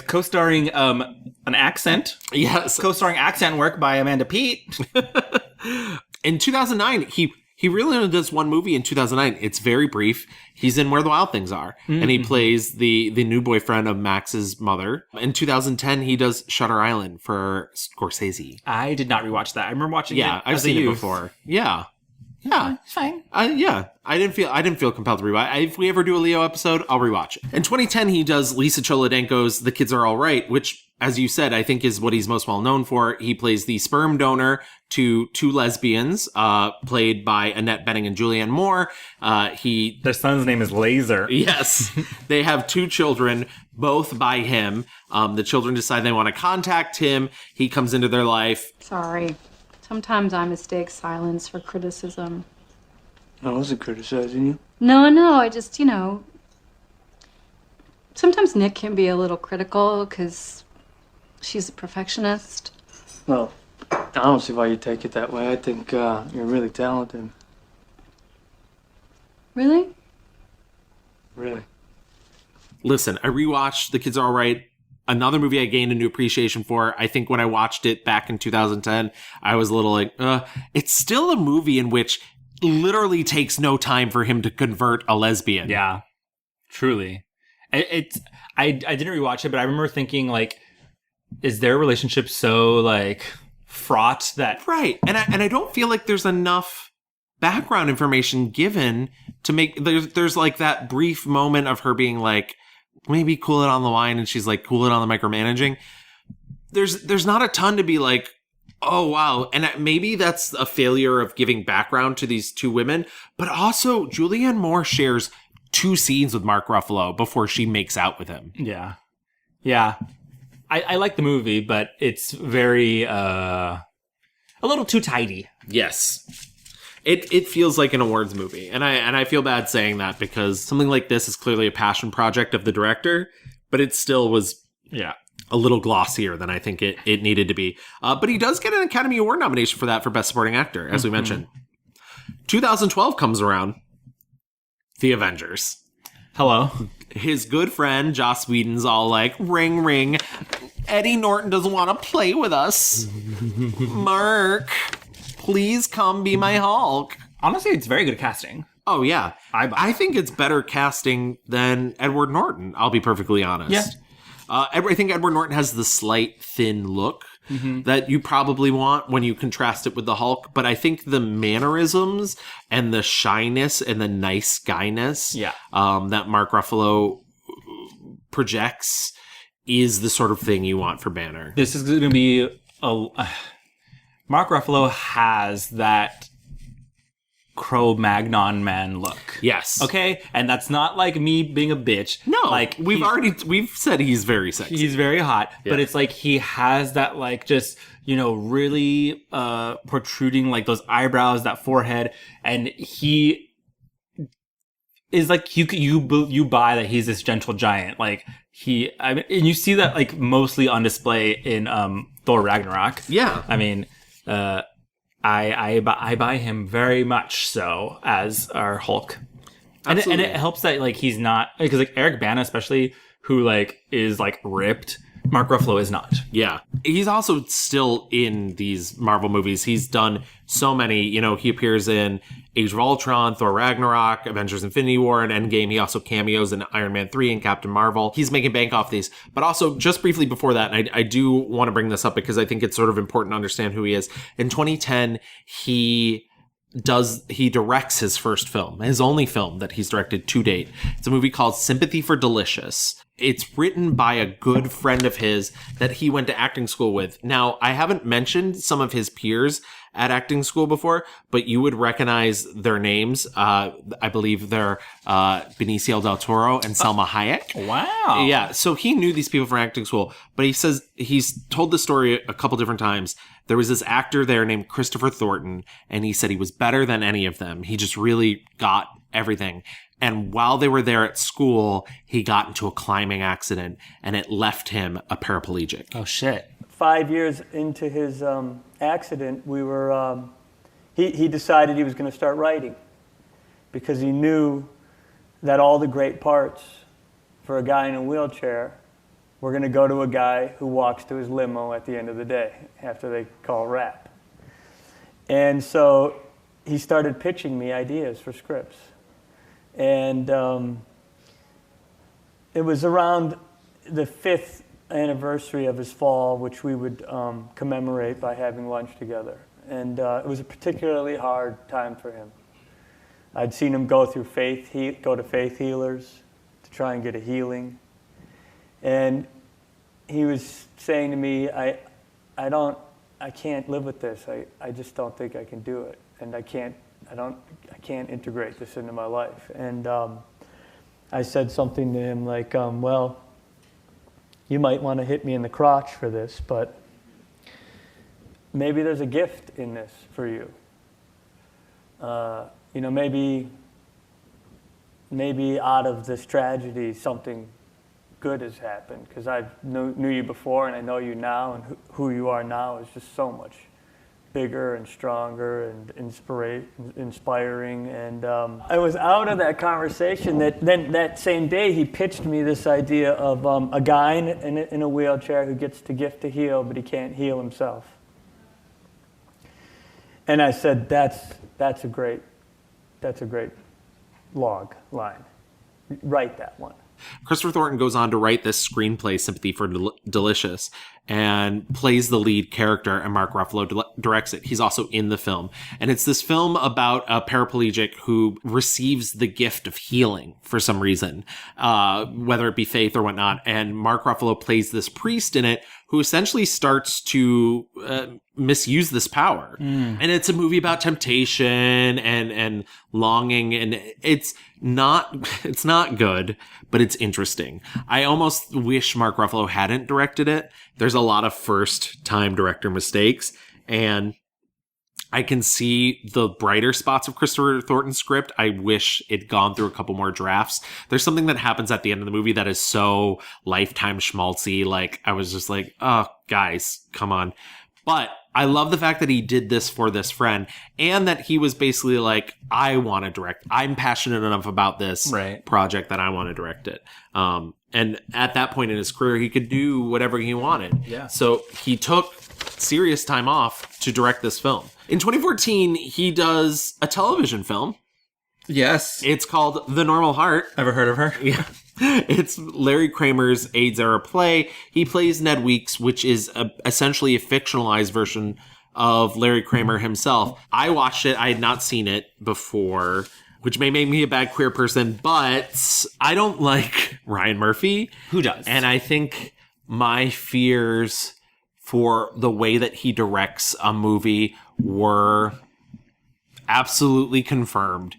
Co-starring an accent. Yes. Co-starring accent work by Amanda Peet. In 2009, he He really only does one movie in 2009. It's very brief. He's in Where the Wild Things Are. And he plays the new boyfriend of Max's mother. In 2010, he does Shutter Island for Scorsese. I did not rewatch that. I remember watching it. I've seen it before. Yeah. It's fine. Yeah. I didn't feel compelled to rewatch. If we ever do a Leo episode, I'll rewatch it. In 2010, he does Lisa Cholodenko's The Kids Are All Right, which, as you said, I think is what he's most well known for. He plays the sperm donor to two lesbians, played by Annette Bening and Julianne Moore. Their son's name is Laser. Yes. They have two children, both by him. The children decide they want to contact him. He comes into their life. Sorry. Sometimes I mistake silence for criticism. I wasn't criticizing you. No, I just, sometimes Nick can be a little critical because she's a perfectionist. Well, I don't see why you take it that way. I think you're really talented. Really? Really. Listen, I rewatched The Kids Are All Right. Another movie I gained a new appreciation for. I think when I watched it back in 2010, I was a little like, it's still a movie in which literally takes no time for him to convert a lesbian. Yeah, truly. I didn't rewatch it, but I remember thinking, like, is their relationship so, like, fraught that... Right. And I don't feel like there's enough background information given to make... There's like that brief moment of her being like, maybe cool it on the line, and she's like, cool it on the micromanaging. There's not a ton to be like, oh, wow. And maybe that's a failure of giving background to these two women. But also, Julianne Moore shares 2 scenes with Mark Ruffalo before she makes out with him. Yeah. Yeah. I like the movie, but it's very, a little too tidy. Yes. It feels like an awards movie. And I feel bad saying that because something like this is clearly a passion project of the director, but it still was a little glossier than I think it needed to be. But he does get an Academy Award nomination for that for Best Supporting Actor, as we mentioned. 2012 comes around. The Avengers. Hello. His good friend, Joss Whedon's all like, ring, ring. Eddie Norton doesn't want to play with us. Mark, please come be my Hulk. Honestly, it's very good casting. Oh, yeah. I think it's better casting than Edward Norton, I'll be perfectly honest. Yeah. I think Edward Norton has the slight thin look that you probably want when you contrast it with the Hulk. But I think the mannerisms and the shyness and the nice guyness that Mark Ruffalo projects is the sort of thing you want for Banner. This is going to be Mark Ruffalo has that Cro-Magnon man look. Yes. Okay? And that's not like me being a bitch. No. Like we've said he's very sexy. He's very hot. Yeah. But it's like he has that like just, really protruding like those eyebrows, that forehead, and he is like you buy that he's this gentle giant. Like and you see that like mostly on display in Thor Ragnarok. Yeah. I mean, I buy him very much so as our Hulk, and it helps that like he's not, because like Eric Bana especially, who like is like ripped, Mark Ruffalo is not. Yeah, he's also still in these Marvel movies. He's done so many. He appears in Age of Ultron, Thor Ragnarok, Avengers: Infinity War, and Endgame. He also cameos in Iron Man 3 and Captain Marvel. He's making bank off these. But also, just briefly before that, and I do want to bring this up because I think it's sort of important to understand who he is. In 2010, he directs his first film, his only film that he's directed to date. It's a movie called Sympathy for Delicious. It's written by a good friend of his that he went to acting school with. Now, I haven't mentioned some of his peers at acting school before, but you would recognize their names. I believe they're Benicio del Toro and Salma Hayek. Wow. Yeah, so he knew these people from acting school, but he says he's told the story a couple different times. There was this actor there named Christopher Thornton, and he said he was better than any of them. He just really got everything. And while they were there at school, he got into a climbing accident, and it left him a paraplegic. Oh, shit. 5 years into his accident, we were. He decided he was going to start writing, because he knew that all the great parts for a guy in a wheelchair were going to go to a guy who walks to his limo at the end of the day after they call wrap. And so he started pitching me ideas for scripts. And it was around the 5th anniversary of his fall, which we would commemorate by having lunch together. And it was a particularly hard time for him. I'd seen him go to faith healers to try and get a healing. And he was saying to me, I can't live with this. I just don't think I can do it. And I can't integrate this into my life. And I said something to him like, well, you might want to hit me in the crotch for this, but maybe there's a gift in this for you. Maybe out of this tragedy, something good has happened, because I knew you before and I know you now, and who you are now is just so much bigger and stronger and inspiring. And I was out of that conversation. That same day, he pitched me this idea of a guy in a wheelchair who gets the gift to heal, but he can't heal himself. And I said, that's a great log line. Write that one. Christopher Thornton goes on to write this screenplay, Sympathy for Delicious, and plays the lead character, and Mark Ruffalo directs it. He's also in the film. And it's this film about a paraplegic who receives the gift of healing for some reason, whether it be faith or whatnot. And Mark Ruffalo plays this priest in it who essentially starts to misuse this power. And it's a movie about temptation and longing, and it's not good, but it's interesting. I almost wish Mark Ruffalo hadn't directed it. There's a lot of first-time director mistakes, and I can see the brighter spots of Christopher Thornton's script. I wish it'd gone through a couple more drafts. There's something that happens at the end of the movie that is so Lifetime schmaltzy. Like, I was just like, oh, guys, come on. But I love the fact that he did this for this friend, and that he was basically like, I want to direct. I'm passionate enough about this project that I want to direct it. And at that point in his career, he could do whatever he wanted. Yeah. So he took serious time off to direct this film. In 2014, he does a television film. Yes. It's called The Normal Heart. Ever heard of her? Yeah. It's Larry Kramer's AIDS era play. He plays Ned Weeks, which is essentially a fictionalized version of Larry Kramer himself. I watched it. I had not seen it before, which may make me a bad queer person, but I don't like Ryan Murphy. Who does? And I think my fears for the way that he directs a movie were absolutely confirmed.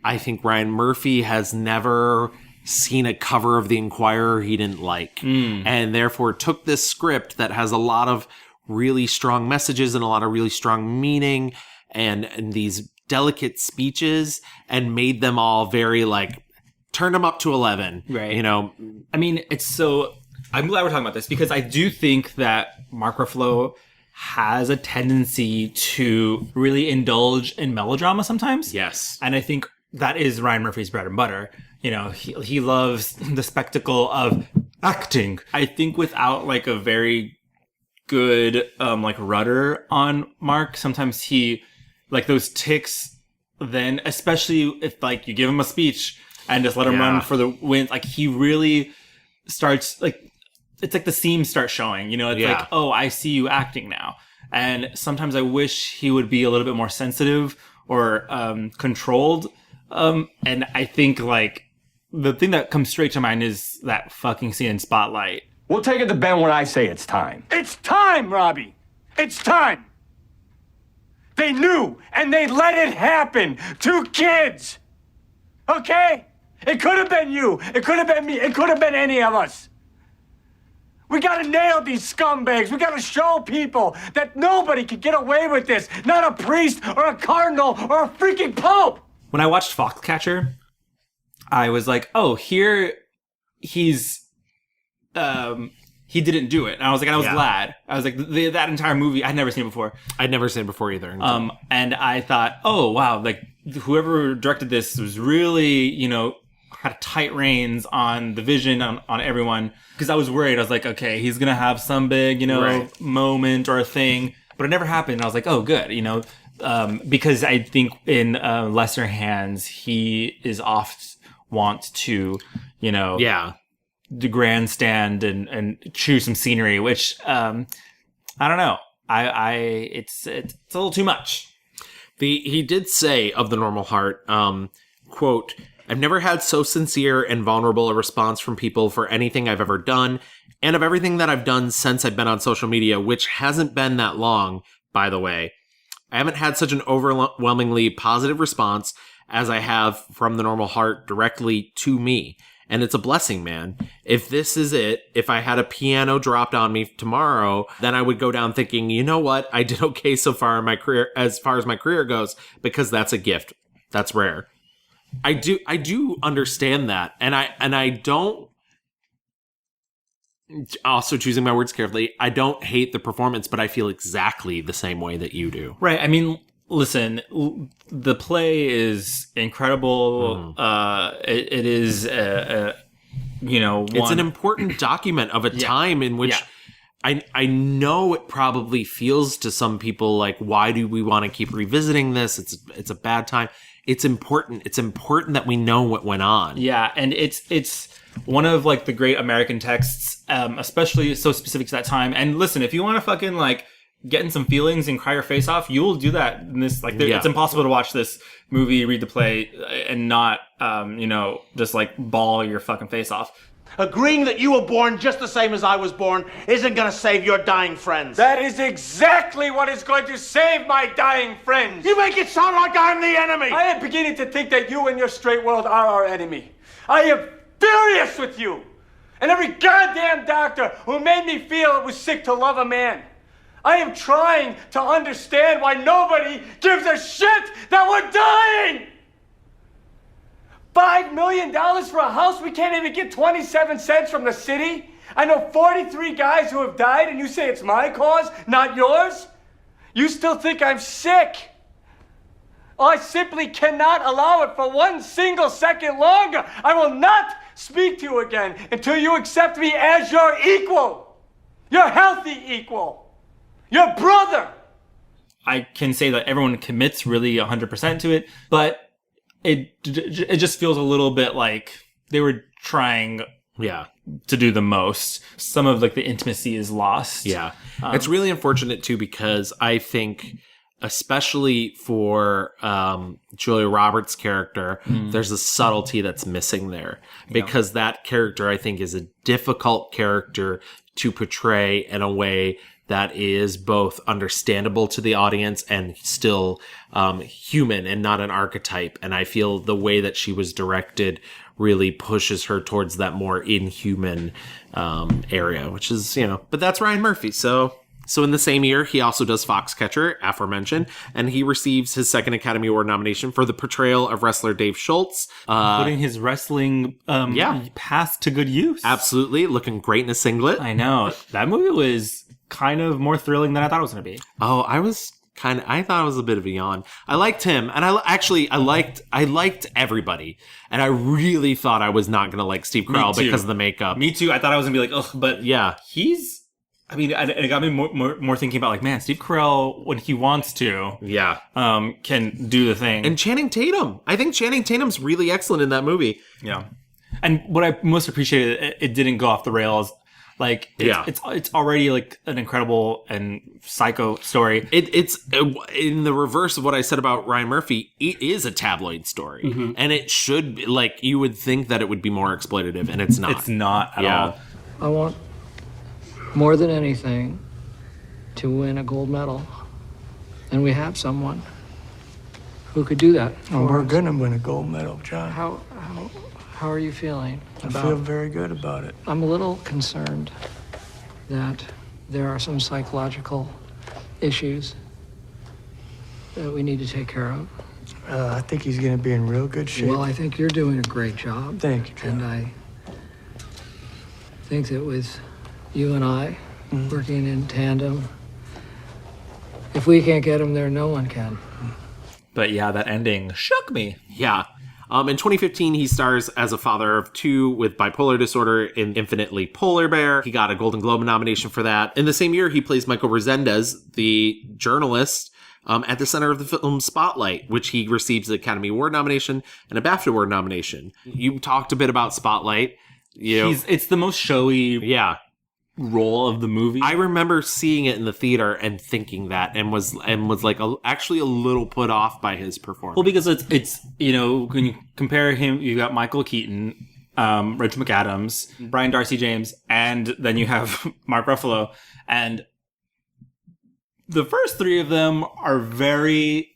I think Ryan Murphy has never seen a cover of The Inquirer he didn't like, and therefore took this script that has a lot of really strong messages and a lot of really strong meaning and these delicate speeches, and made them all very like, turned them up to 11. Right. You know, I mean, I'm glad we're talking about this, because I do think that Mark Ruffalo has a tendency to really indulge in melodrama sometimes. Yes. And I think that is Ryan Murphy's bread and butter. You know, he loves the spectacle of acting. I think without like a very good like rudder on Mark, sometimes he like those ticks, then especially if like you give him a speech and just let him run for the wind, like he really starts like, it's like the seams start showing, you know, it's like, oh, I see you acting now. And sometimes I wish he would be a little bit more sensitive or controlled. And I think like the thing that comes straight to mind is that fucking scene in Spotlight. We'll take it to Ben when I say it's time. It's time, Robbie! It's time! They knew, and they let it happen. 2 kids! Okay? It could have been you. It could have been me. It could have been any of us. We gotta nail these scumbags. We gotta show people that nobody can get away with this. Not a priest or a cardinal or a freaking pope. When I watched Foxcatcher, I was like, oh, here he's he didn't do it. And I was like, I was glad. I was like, that entire movie, I'd never seen it before. I'd never seen it before either. And I thought, oh, wow, like whoever directed this was really, you know, had tight reins on the vision on everyone. Because I was worried. I was like, okay, he's going to have some big, you know, moment or a thing. But it never happened. And I was like, oh, good. You know, because I think in lesser hands, he is oft wont to, the grandstand and choose some scenery, which I don't know. It's a little too much. He did say of The Normal Heart, quote, "I've never had so sincere and vulnerable a response from people for anything I've ever done, and of everything that I've done since I've been on social media, which hasn't been that long, by the way. I haven't had such an overwhelmingly positive response as I have from The Normal Heart directly to me. And it's a blessing, man. If this is it, if I had a piano dropped on me tomorrow, then I would go down thinking, you know what? I did okay so far in my career, as far as my career goes, because that's a gift. That's rare." I do understand that. And I don't, also choosing my words carefully, I don't hate the performance, but I feel exactly the same way that you do. Right. I mean, listen, the play is incredible. It is, it's an important document of a time in which I know it probably feels to some people like, why do we want to keep revisiting this? It's a bad time. It's important. It's important that we know what went on. Yeah, and it's one of like the great American texts, especially so specific to that time. And listen, if you want to fucking like get in some feelings and cry your face off, you will do that in this. Like, it's impossible to watch this movie, read the play, and not, just like bawl your fucking face off. Agreeing that you were born just the same as I was born isn't gonna save your dying friends. That is exactly what is going to save my dying friends. You make it sound like I'm the enemy. I am beginning to think that you and your straight world are our enemy. I am furious with you and every goddamn doctor who made me feel it was sick to love a man. I am trying to understand why nobody gives a shit that we're dying. $5 million for a house? We can't even get 27 cents from the city? I know 43 guys who have died and you say it's my cause, not yours? You still think I'm sick? I simply cannot allow it for 1 single second longer. I will not speak to you again until you accept me as your equal. Your healthy equal. Your brother. I can say that everyone commits really 100% to it, but it just feels a little bit like they were trying to do the most. Some of like the intimacy is lost. Yeah. It's really unfortunate too, because I think especially for Julia Roberts' character, there's a subtlety that's missing there, because that character I think is a difficult character to portray in a way that is both understandable to the audience and still human and not an archetype. And I feel the way that she was directed really pushes her towards that more inhuman area, which is, but that's Ryan Murphy. So in the same year, he also does Foxcatcher, aforementioned, and he receives his second Academy Award nomination for the portrayal of wrestler Dave Schultz. Putting his wrestling past to good use. Absolutely. Looking great in a singlet. I know. That movie was kind of more thrilling than I thought it was going to be. Oh, I thought it was a bit of a yawn. I liked him, and I liked everybody, and I really thought I was not going to like Steve Carell because of the makeup. Me too. I thought I was going to be like, ugh, but yeah, it got me more thinking about like, man, Steve Carell, when he wants to, can do the thing. And Channing Tatum. I think Channing Tatum's really excellent in that movie. Yeah. And what I most appreciated, it didn't go off the rails. Like, it's already like an incredible and psycho story. It's in the reverse of what I said about Ryan Murphy. It is a tabloid story, and it should be, like, you would think that it would be more exploitative, and it's not. It's not at all. I want more than anything to win a gold medal, and we have someone who could do that. Oh, we're gonna win a gold medal, John. How are you feeling? I feel very good about it. I'm a little concerned that there are some psychological issues that we need to take care of. I think he's going to be in real good shape. Well, I think you're doing a great job. Thank you, John. And I think that with you and I working in tandem, if we can't get him there, no one can. But yeah, that ending shook me. Yeah. In 2015, he stars as a father of two with bipolar disorder in Infinitely Polar Bear. He got a Golden Globe nomination for that. In the same year, he plays Michael Resendez, the journalist at the center of the film Spotlight, which he receives an Academy Award nomination and a BAFTA Award nomination. You talked a bit about Spotlight. It's the most showy role of the movie. I remember seeing it in the theater and thinking that, and was like actually a little put off by his performance. Well, because it's when you compare him, you got Michael Keaton, Rachel McAdams, Brian Darcy James, and then you have Mark Ruffalo, and the first three of them are very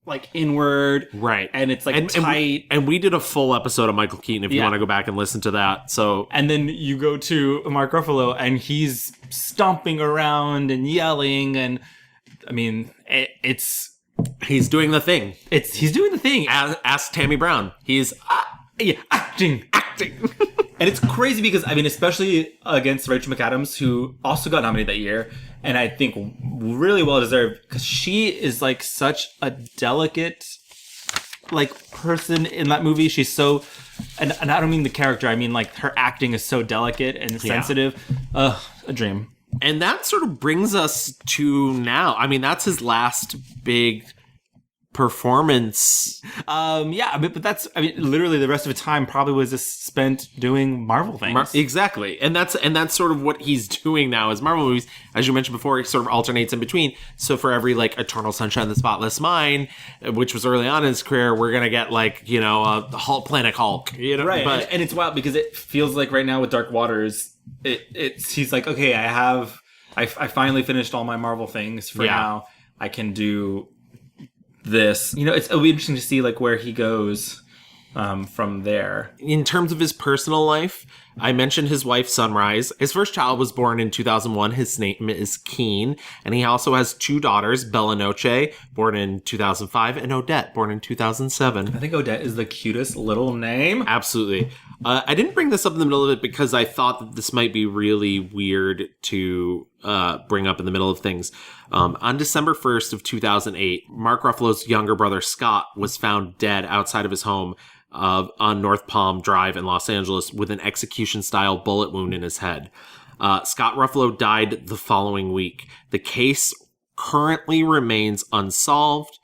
like inward, right? And it's like tight. And we did a full episode of Michael Keaton if you want to go back and listen to that. So, and then you go to Mark Ruffalo, and he's stomping around and yelling, and I mean, he's doing the thing. He's doing the thing. Ask Tammy Brown. He's acting. And it's crazy because, I mean, especially against Rachel McAdams, who also got nominated that year, and I think really well deserved, because she is like such a delicate like person in that movie. She's so, and I don't mean the character, I mean like her acting is so delicate and sensitive. A dream. And that sort of brings us to now. I mean, that's his last big performance. But that's, I mean, literally the rest of the time probably was just spent doing Marvel things. Exactly. And that's sort of what he's doing now is Marvel movies. As you mentioned before, he sort of alternates in between. So for every like Eternal Sunshine of the Spotless Mind, which was early on in his career, we're going to get like, Hulk, Planet Hulk, Right. But, and it's wild because it feels like right now with Dark Waters, he's like, okay, I finally finished all my Marvel things for now. I can do this. It'll be interesting to see like where he goes from there. In terms of his personal life, I mentioned his wife Sunrise. His first child was born in 2001. His name is Keen, and he also has two daughters, Bella Noche, born in 2005, and Odette, born in 2007. I think Odette is the cutest little name. Absolutely. I didn't bring this up in the middle of it because I thought that this might be really weird to bring up in the middle of things. On December 1st of 2008, Mark Ruffalo's younger brother Scott was found dead outside of his home on North Palm Drive in Los Angeles with an execution-style bullet wound in his head. Scott Ruffalo died the following week. The case currently remains unsolved.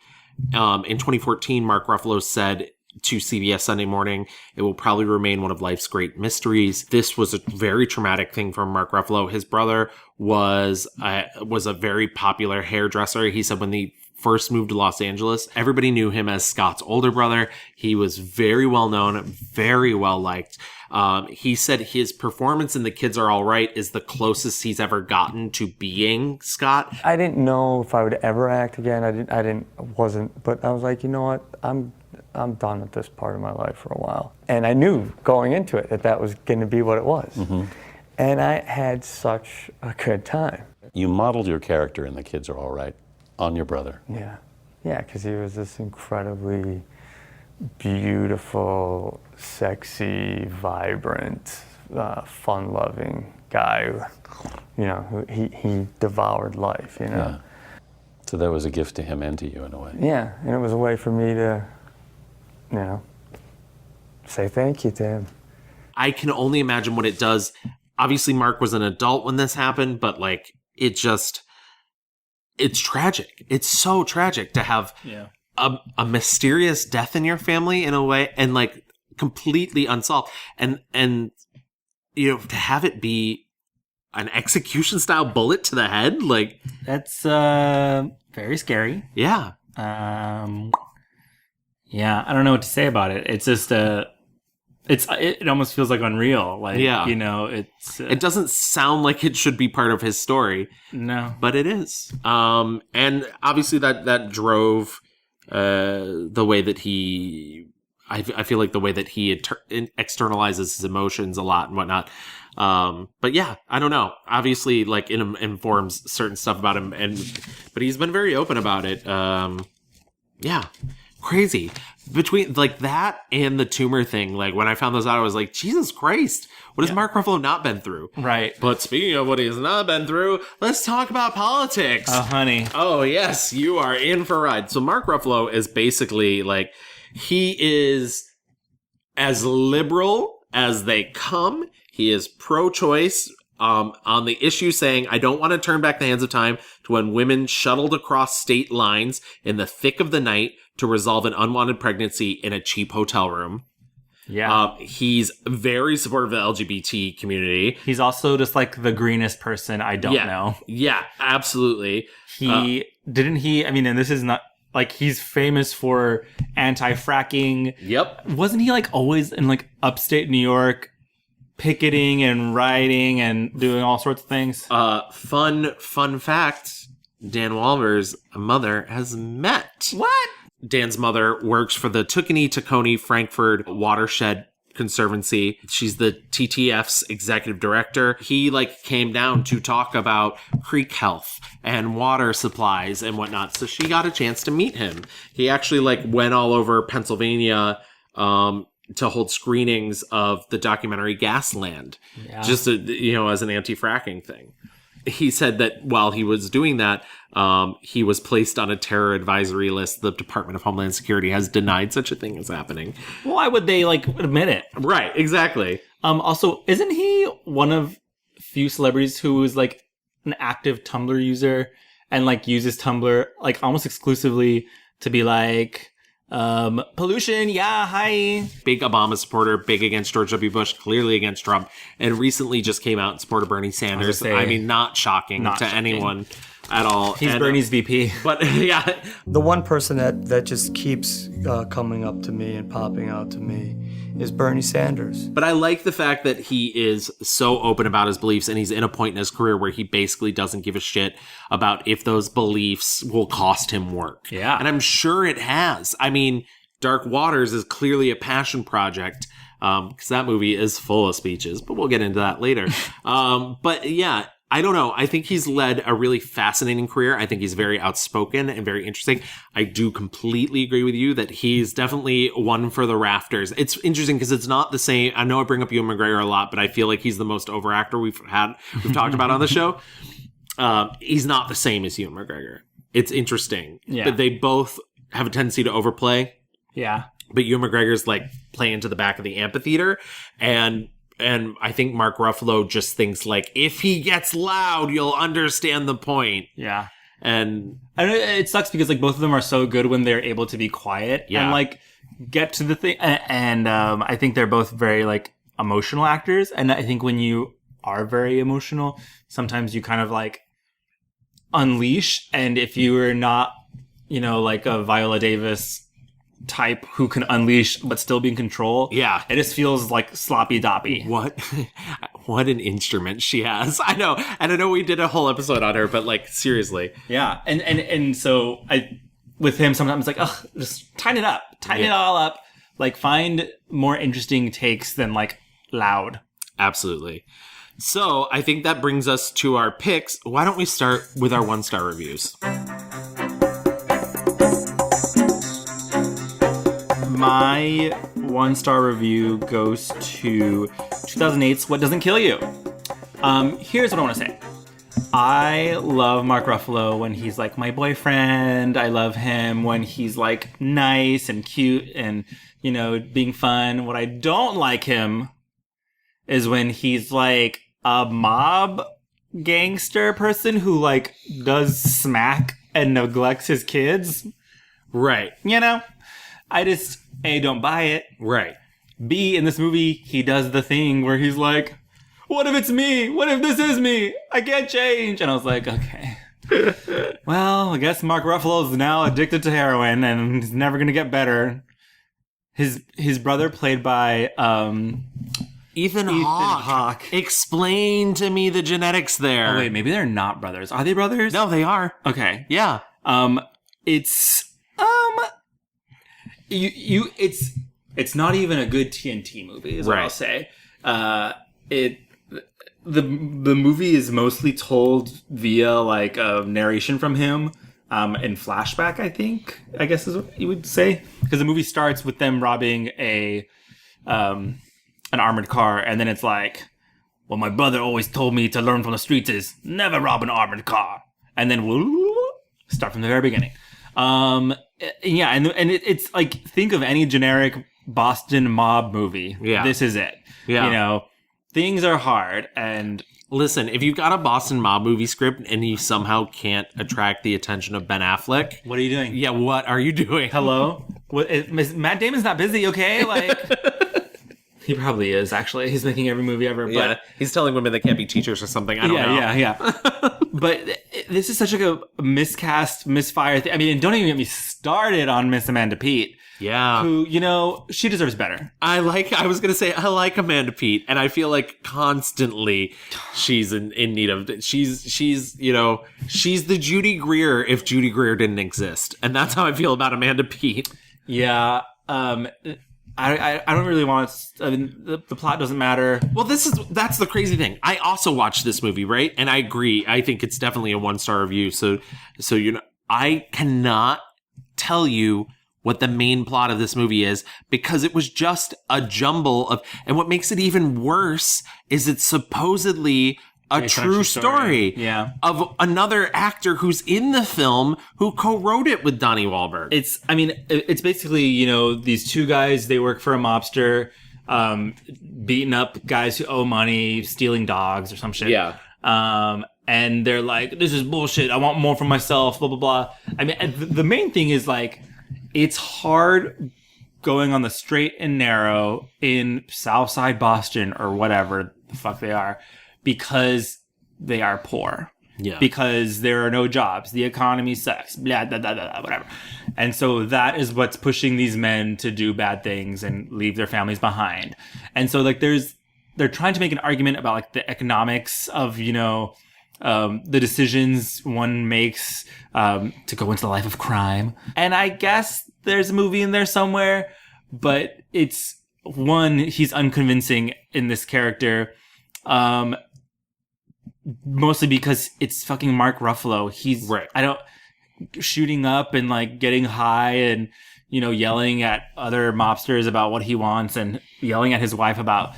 In 2014, Mark Ruffalo said to CBS Sunday Morning, "It will probably remain one of life's great mysteries." This was a very traumatic thing for Mark Ruffalo. His brother was a very popular hairdresser. He said when he first moved to Los Angeles, everybody knew him as Scott's older brother. He was very well known, very well liked. He said his performance in The Kids Are All Right is the closest he's ever gotten to being Scott. I didn't know if I would ever act again. But I was like, you know what? I'm done with this part of my life for a while. And I knew going into it that was going to be what it was. Mm-hmm. And I had such a good time. You modeled your character in The Kids Are All Right on your brother. Yeah. Yeah, because he was this incredibly beautiful, sexy, vibrant, fun-loving guy. He devoured life, Yeah. So that was a gift to him and to you in a way. Yeah, and it was a way for me to, say thank you to him. I can only imagine what it does. Obviously, Mark was an adult when this happened, but like, it's tragic. It's so tragic to have a mysterious death in your family in a way, and like completely unsolved. And to have it be an execution style bullet to the head, like that's very scary. Yeah. Yeah, I don't know what to say about it. It's just it almost feels like unreal. Like, it doesn't sound like it should be part of his story. No, but it is. And obviously that drove the way that he. I feel like the way that he externalizes his emotions a lot and whatnot. But yeah, I don't know. Obviously, like it informs certain stuff about him, but he's been very open about it. Yeah, crazy. Between like that and the tumor thing, like when I found those out, I was like, Jesus Christ, what has Mark Ruffalo not been through? Right. But speaking of what he has not been through, let's talk about politics. Oh, honey. Oh, yes, you are in for a ride. So Mark Ruffalo is basically like, he is as liberal as they come. He is pro-choice on the issue saying, I don't want to turn back the hands of time to when women shuttled across state lines in the thick of the night to resolve an unwanted pregnancy in a cheap hotel room. Yeah. He's very supportive of the LGBT community. He's also just like the greenest person I don't know. Yeah, absolutely. I mean, and this is not, like, he's famous for anti-fracking. Yep. Wasn't he like always in like upstate New York picketing and rioting and doing all sorts of things? Fun fact, Dan Wahlberg's mother has met. What? Dan's mother works for the Tacony Frankfurt Watershed Conservancy. She's the TTF's executive director. He came down to talk about creek health and water supplies and whatnot. So she got a chance to meet him. He actually went all over Pennsylvania to hold screenings of the documentary Gasland, just as an anti-fracking thing. He said that while he was doing that, he was placed on a terror advisory list. The Department of Homeland Security has denied such a thing as happening. Why would they admit it? Right, exactly. Also, isn't he one of few celebrities who is an active Tumblr user and uses Tumblr almost exclusively to be pollution, yeah, hi. Big Obama supporter, big against George W. Bush, clearly against Trump, and recently just came out in support of Bernie Sanders. I mean, not shocking to anyone at all. He's Bernie's VP. But yeah. The one person that just keeps coming up to me and popping out to me is Bernie Sanders. But I like the fact that he is so open about his beliefs, and he's in a point in his career where he basically doesn't give a shit about if those beliefs will cost him work. Yeah. And I'm sure it has. I mean, Dark Waters is clearly a passion project, because that movie is full of speeches, but we'll get into that later. But yeah, I don't know. I think he's led a really fascinating career. I think he's very outspoken and very interesting. I do completely agree with you that he's definitely one for the rafters. It's interesting because it's not the same. I know I bring up Ewan McGregor a lot, but I feel like he's the most over actor we've talked about on the show. He's not the same as Ewan McGregor. It's interesting. Yeah. But they both have a tendency to overplay. Yeah. But Ewan McGregor's playing to the back of the amphitheater, and I think Mark Ruffalo just thinks if he gets loud, you'll understand the point. Yeah. And it sucks because both of them are so good when they're able to be quiet and get to the thing. And I think they're both very emotional actors. And I think when you are very emotional, sometimes you kind of unleash. And if you are not, a Viola Davis type who can unleash but still be in control, it just feels sloppy doppy. What an instrument she has. I know, and I know we did a whole episode on her, but seriously, and so with him sometimes just tighten it all up, find more interesting takes than loud. Absolutely. So I think that brings us to our picks. Why don't we start with our 1-star reviews? My 1-star review goes to 2008's What Doesn't Kill You. Here's what I want to say. I love Mark Ruffalo when he's my boyfriend. I love him when he's nice and cute and, being fun. What I don't like him is when he's a mob gangster person who does smack and neglects his kids. Right. I just, A, don't buy it. Right. B, in this movie, he does the thing where he's what if it's me? What if this is me? I can't change. And I was okay. Well, I guess Mark Ruffalo's now addicted to heroin and he's never going to get better. His brother, played by Ethan Hawke. Explain to me the genetics there. Oh, wait, maybe they're not brothers. Are they brothers? No, they are. Okay. Yeah. It's it's not even a good TNT movie, is what I'll say. The movie is mostly told via a narration from him in flashback, I guess is what you would say, because the movie starts with them robbing an armored car, and then it's well, my brother always told me to learn from the streets is never rob an armored car, and then start from the very beginning. It's think of any generic Boston mob movie. Yeah. This is it. Yeah. things are hard. And listen, if you've got a Boston Mob movie script and you somehow can't attract the attention of Ben Affleck, what are you doing? Yeah, what are you doing? Hello? Matt Damon's not busy, okay? Like, he probably is, actually. He's making every movie ever. But yeah, he's telling women they can't be teachers or something. I don't know. Yeah. But this is such like a miscast, misfire thing. I mean, don't even get me started on Miss Amanda Peet. Yeah. Who, she deserves better. I like Amanda Peet, and I feel like constantly she's in need of, she's the Judy Greer if Judy Greer didn't exist. And that's how I feel about Amanda Peet. Yeah. I don't really want to, I mean, the plot doesn't matter. Well, that's the crazy thing. I also watched this movie, right? And I agree. I think it's definitely a 1-star review. So I cannot tell you what the main plot of this movie is because it was just a jumble of, and what makes it even worse is it's supposedly a true story of another actor who's in the film who co-wrote it with Donnie Wahlberg. It's basically, these two guys, they work for a mobster, beating up guys who owe money, stealing dogs or some shit. Yeah. And they're like, this is bullshit. I want more for myself, blah, blah, blah. I mean, the main thing is like, it's hard going on the straight and narrow in Southside Boston or whatever the fuck they are because they are poor. Yeah. Because there are no jobs. The economy sucks. Blah, blah, blah, blah, whatever. And so that is what's pushing these men to do bad things and leave their families behind. And so like they're trying to make an argument about like the economics of, the decisions one makes to go into the life of crime. And I guess there's a movie in there somewhere, but it's he's unconvincing in this character. Mostly because it's fucking Mark Ruffalo. He's right. Shooting up and like getting high and, yelling at other mobsters about what he wants and yelling at his wife about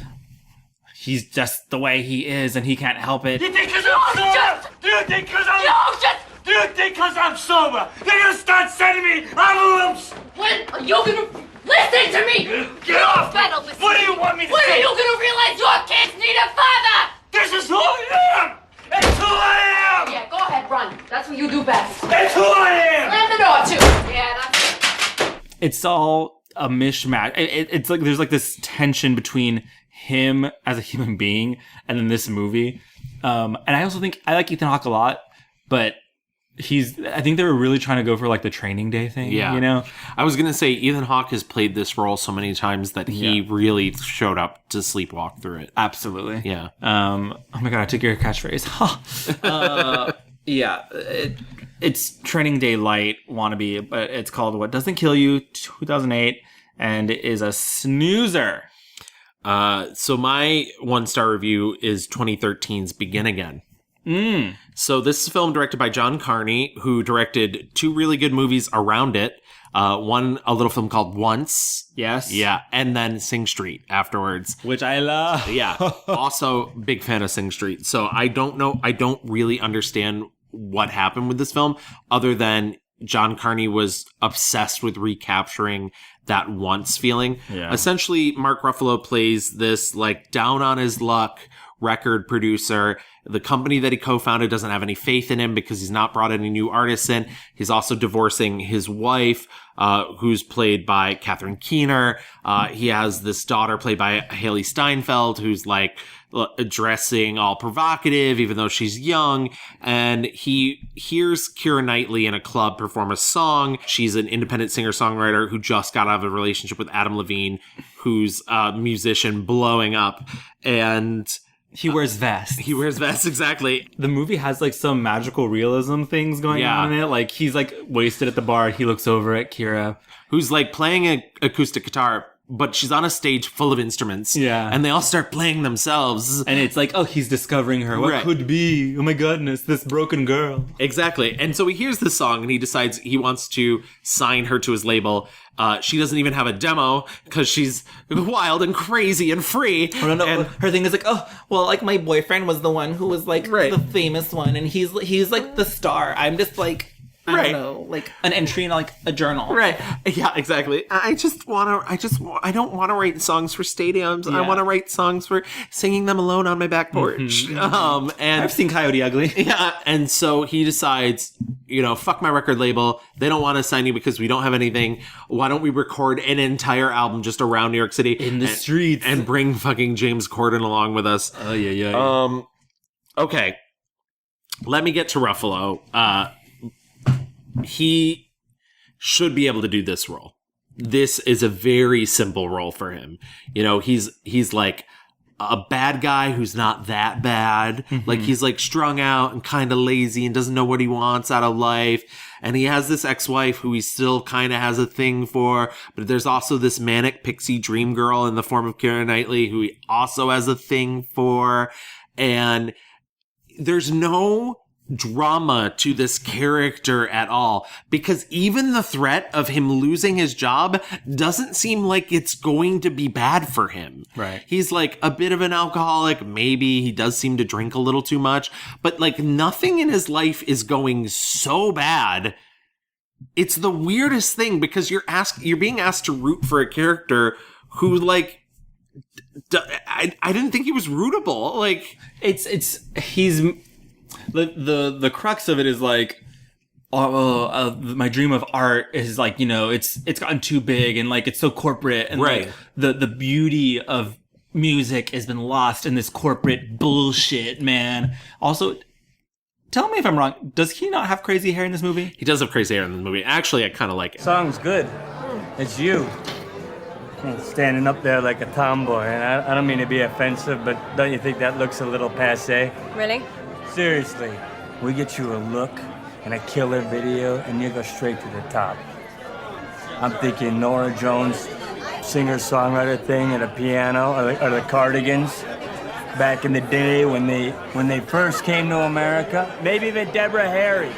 he's just the way he is and he can't help it. You think because I'm sober? Do you think because I'm sober? They're gonna start sending me on loops? When are you gonna listen to me? Get off! Listen. What do you want me to When say? are you gonna realize your kids need a father? This is who I am! It's who I am! Yeah, go ahead, run. That's what you do best. It's who I am! Slam the door, too. Yeah, that's it. It's all a mishmash. It's like there's like this tension between him as a human being and then this movie. And I also think I like Ethan Hawke a lot, but I think they were really trying to go for like the Training Day thing. Yeah. I was going to say Ethan Hawke has played this role so many times that he really showed up to sleepwalk through it. Absolutely. Yeah. Oh my God, I took your catchphrase. Yeah. It's Training Day Light wannabe, but it's called What Doesn't Kill You, 2008, and it is a snoozer. So my 1-star review is 2013's Begin Again. So this is a film directed by John Carney, who directed 2 really good movies around it. One, a little film called Once. Yes. Yeah. And then Sing Street afterwards. Which I love. Yeah. Also, big fan of Sing Street. So I don't really understand what happened with this film other than John Carney was obsessed with recapturing that once feeling. Yeah. Essentially, Mark Ruffalo plays this like down on his luck record producer. The company that he co-founded doesn't have any faith in him because he's not brought any new artists in. He's also divorcing his wife, who's played by Catherine Keener. He has this daughter played by Haley Steinfeld, who's like dressing all provocative, even though she's young. And he hears Keira Knightley in a club perform a song. She's an independent singer-songwriter who just got out of a relationship with Adam Levine, who's a musician blowing up. And he wears vests. He wears vests, exactly. The movie has like some magical realism things going on in it. Like he's like wasted at the bar. He looks over at Keira, who's like playing an acoustic guitar, but she's on a stage full of instruments. Yeah. And they all start playing themselves. And it's like, oh, he's discovering her. What could be? Oh my goodness, this broken girl. Exactly. And so he hears this song and he decides he wants to sign her to his label. She doesn't even have a demo because she's wild and crazy and free. Oh, no. And her thing is like, oh, well, like my boyfriend was the one who was like the famous one, and he's like the star. I'm just like I don't know, like an entry in like a journal. Right. Yeah, exactly. I don't want to write songs for stadiums. I want to write songs for singing them alone on my back porch. And I've seen Coyote Ugly. Yeah. And so he decides, fuck my record label. They don't want to sign you because we don't have anything. Why don't we record an entire album just around New York City in the streets and bring fucking James Corden along with us? Oh yeah. Okay. Let me get to Ruffalo. He should be able to do this role. This is a very simple role for him. He's like a bad guy who's not that bad. Like he's like strung out and kind of lazy and doesn't know what he wants out of life. And he has this ex-wife who he still kind of has a thing for. But there's also this manic pixie dream girl in the form of Keira Knightley who he also has a thing for. And there's no drama to this character at all, because even the threat of him losing his job doesn't seem like it's going to be bad for him. Right. He's like a bit of an alcoholic. Maybe he does seem to drink a little too much, but like nothing in his life is going so bad. It's the weirdest thing because you're being asked to root for a character who like, I didn't think he was rootable. Like he's the crux of it is like, my dream of art is like, it's gotten too big and like it's so corporate and right. Like, the beauty of music has been lost in this corporate bullshit, man. Also, tell me if I'm wrong. Does he not have crazy hair in this movie? He does have crazy hair in the movie. Actually, I kind of like it. Song's good. It's you. Standing up there like a tomboy, and I don't mean to be offensive, but don't you think that looks a little passé? Really? Seriously, we get you a look and a killer video, and you go straight to the top. I'm thinking Nora Jones, singer-songwriter thing at a piano, or the Cardigans, back in the day when they first came to America. Maybe even Deborah Harry.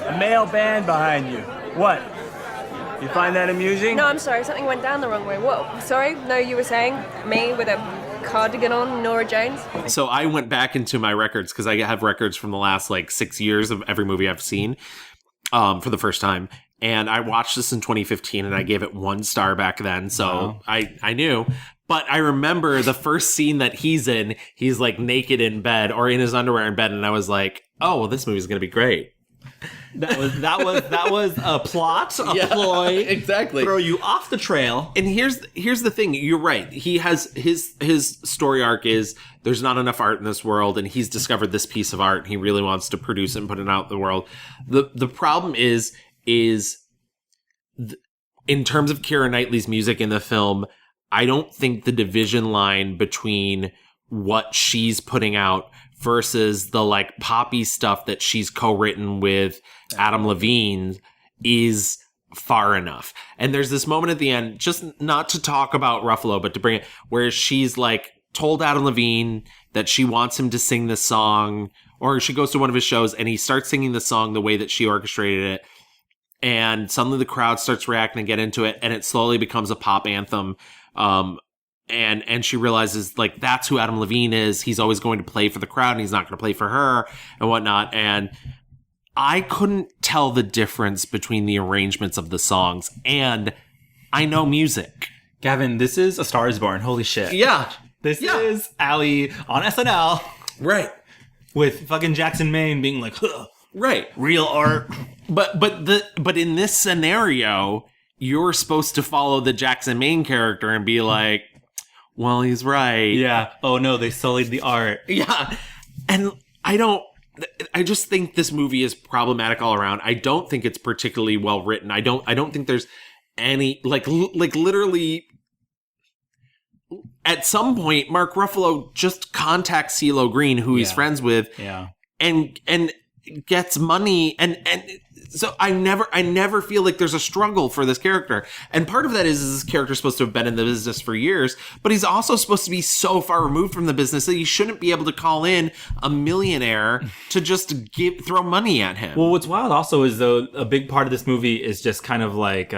A male band behind you. What? You find that amusing? No, I'm sorry. Something went down the wrong way. What? Sorry? No, you were saying me with a cardigan on, Nora Jones? So I went back into my records because I have records from the last like 6 years of every movie I've seen for the first time. And I watched this in 2015 and I gave it 1 star back then. So wow. I knew. But I remember the first scene that he's in, he's like naked in bed or in his underwear in bed. And I was like, oh, well, this movie's going to be great. That was a plot, a ploy, exactly. Throw you off the trail. And here's the thing. You're right. He has his story arc is there's not enough art in this world, and he's discovered this piece of art. And he really wants to produce it and put it out in the world. The problem is in terms of Keira Knightley's music in the film, I don't think the division line between what she's putting out versus the like poppy stuff that she's co-written with Adam Levine is far enough. And there's this moment at the end, just not to talk about Ruffalo, but to bring it, where she's like told Adam Levine that she wants him to sing this song, or she goes to one of his shows and he starts singing the song the way that she orchestrated it. And suddenly the crowd starts reacting and get into it, and it slowly becomes a pop anthem. And she realizes, like, that's who Adam Levine is. He's always going to play for the crowd, and he's not going to play for her and whatnot. And I couldn't tell the difference between the arrangements of the songs. And I know music. Gavin, this is A Star is Born. Holy shit. Yeah. This is Allie on SNL. Right. With fucking Jackson Maine being like, huh, right. Real art. But in this scenario, you're supposed to follow the Jackson Maine character and be like, well, he's right. Yeah. Oh no, they sullied the art. Yeah. And I just think this movie is problematic all around. I don't think it's particularly well written. I don't think there's any like literally at some point Mark Ruffalo just contacts CeeLo Green, who he's friends with. Yeah. And gets money and so I never feel like there's a struggle for this character. And part of that is this character's supposed to have been in the business for years, but he's also supposed to be so far removed from the business that he shouldn't be able to call in a millionaire to just throw money at him. Well, what's wild also is though a big part of this movie is just kind of like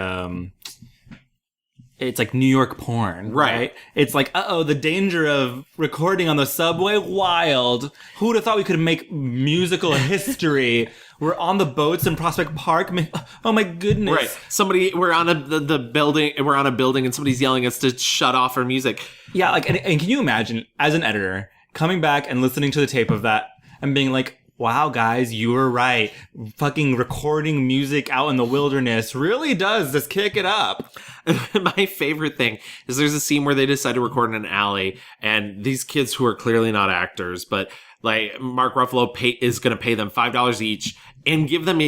it's like New York porn, right? It's like, the danger of recording on the subway, wild. Who would have thought we could make musical history We're on the boats in Prospect Park. Oh my goodness. Right. We're on the building. We're on a building and somebody's yelling at us to shut off our music. Yeah, like, and can you imagine, as an editor, coming back and listening to the tape of that and being like, wow, guys, you were right. Fucking recording music out in the wilderness really does just kick it up. My favorite thing is there's a scene where they decide to record in an alley, and these kids who are clearly not actors, but like Mark Ruffalo is going to pay them $5 each and give them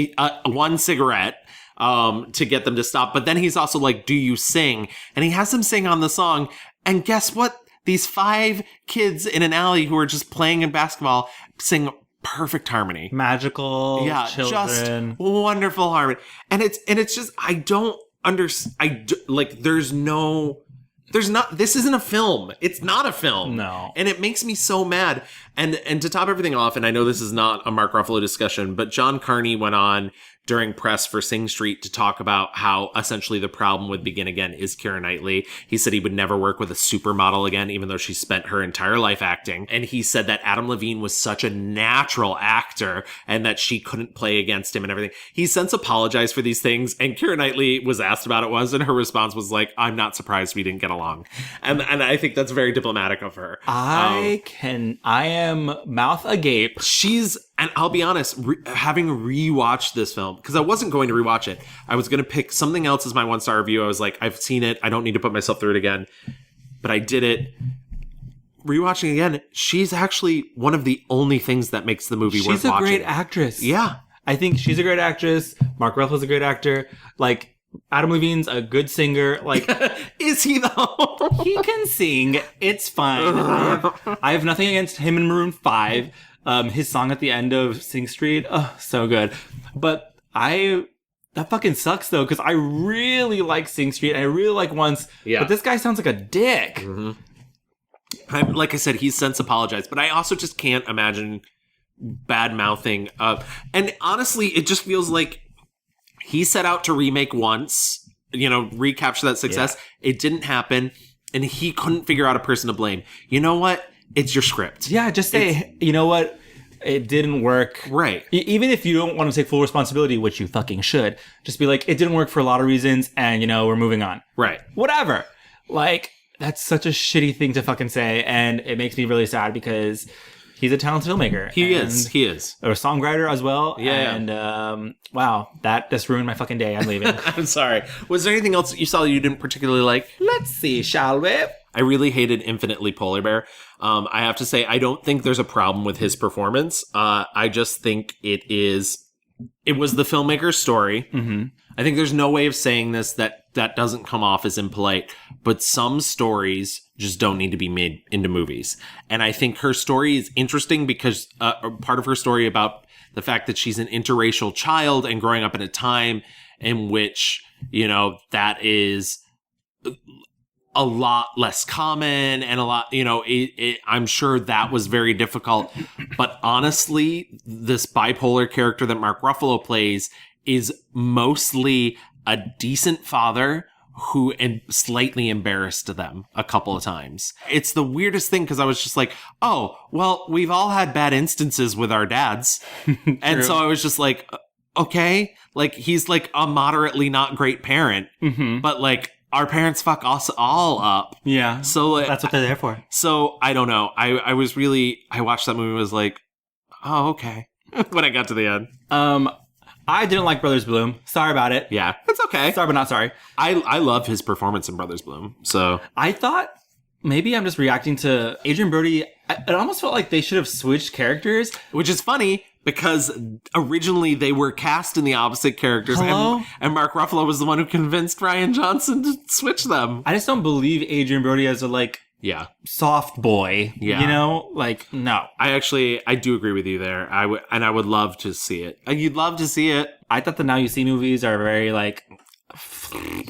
one cigarette to get them to stop. But then he's also like, do you sing? And he has them sing on the song. And guess what? These 5 kids in an alley who are just playing in basketball sing perfect harmony. Magical children. Just wonderful harmony. And it's just, I don't understand. This isn't a film. It's not a film. No. And it makes me so mad. And to top everything off, and I know this is not a Mark Ruffalo discussion, but John Carney went on during press for Sing Street to talk about how essentially the problem with Begin Again is Keira Knightley. He said he would never work with a supermodel again, even though she spent her entire life acting. And he said that Adam Levine was such a natural actor and that she couldn't play against him and everything. He's since apologized for these things, and Keira Knightley was asked about it once, and her response was like, I'm not surprised we didn't get along. And I think that's very diplomatic of her. I am mouth agape. And I'll be honest, having rewatched this film, because I wasn't going to rewatch it. I was going to pick something else as my 1-star review. I was like, I've seen it. I don't need to put myself through it again. But I did it. Rewatching again, she's actually one of the only things that makes the movie worth watching. She's a great actress. Yeah. I think she's a great actress. Mark Ruffalo's a great actor. Like, Adam Levine's a good singer. Like, is he though? He can sing. It's fine. I have nothing against him in Maroon 5. His song at the end of Sing Street, so good. But that fucking sucks though, because I really like Sing Street and I really like Once. Yeah. But this guy sounds like a dick. Mm-hmm. Like I said, he's since apologized, but I also just can't imagine bad mouthing. And honestly, it just feels like he set out to remake Once, recapture that success. Yeah. It didn't happen, and he couldn't figure out a person to blame. You know what? It's your script. Yeah, just say, you know what? It didn't work. Right. Even if you don't want to take full responsibility, which you fucking should, just be like, it didn't work for a lot of reasons, and, we're moving on. Right. Whatever. Like, that's such a shitty thing to fucking say, and it makes me really sad because he's a talented filmmaker. He is. Or a songwriter as well. Yeah. And, wow, that just ruined my fucking day. I'm leaving. I'm sorry. Was there anything else that you saw that you didn't particularly like? Let's see, shall we? I really hated Infinitely Polar Bear. I have to say, I don't think there's a problem with his performance. I just think it was the filmmaker's story. Mm-hmm. I think there's no way of saying this that doesn't come off as impolite, but some stories just don't need to be made into movies. And I think her story is interesting because part of her story about the fact that she's an interracial child and growing up in a time in which, that is a lot less common and a lot, I'm sure that was very difficult. But honestly, this bipolar character that Mark Ruffalo plays is mostly a decent father who slightly embarrassed them a couple of times. It's the weirdest thing because I was just like, oh, well, we've all had bad instances with our dads. And so I was just like, okay, like he's like a moderately not great parent, but like, our parents fuck us all up. Yeah. So that's what they're there for. So I don't know. I watched that movie and was like, oh, okay. When I got to the end. I didn't like Brothers Bloom. Sorry about it. Yeah. It's okay. Sorry, but not sorry. I love his performance in Brothers Bloom. So I thought maybe I'm just reacting to Adrian Brody. It almost felt like they should have switched characters. Which is funny because originally they were cast in the opposite characters. And Mark Ruffalo was the one who convinced Rian Johnson to switch them. I just don't believe Adrian Brody as a soft boy. Yeah. No. I do agree with you there. I would love to see it. You'd love to see it. I thought the Now You See movies are very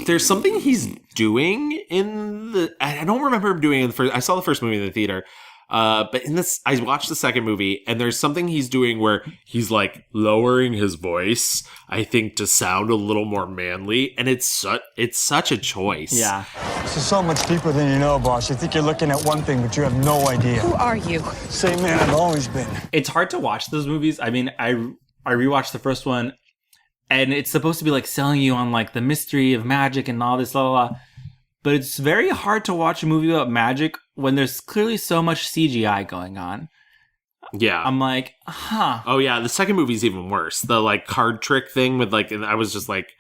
there's something he's doing in I don't remember him doing in the first. I saw the first movie in the theater. But in this, I watched the second movie, and there's something he's doing where he's lowering his voice, I think, to sound a little more manly, and it's such a choice. Yeah. This is so much deeper than you know, boss. You think you're looking at one thing, but you have no idea. Who are you? Same man I've always been. It's hard to watch those movies. I mean, I rewatched the first one, and it's supposed to be like selling you on like the mystery of magic and all this, blah, blah, blah. But it's very hard to watch a movie about magic when there's clearly so much CGI going on. Yeah. I'm like, huh. Oh, yeah. The second movie's even worse. The, like, card trick thing with, like, and I was just like,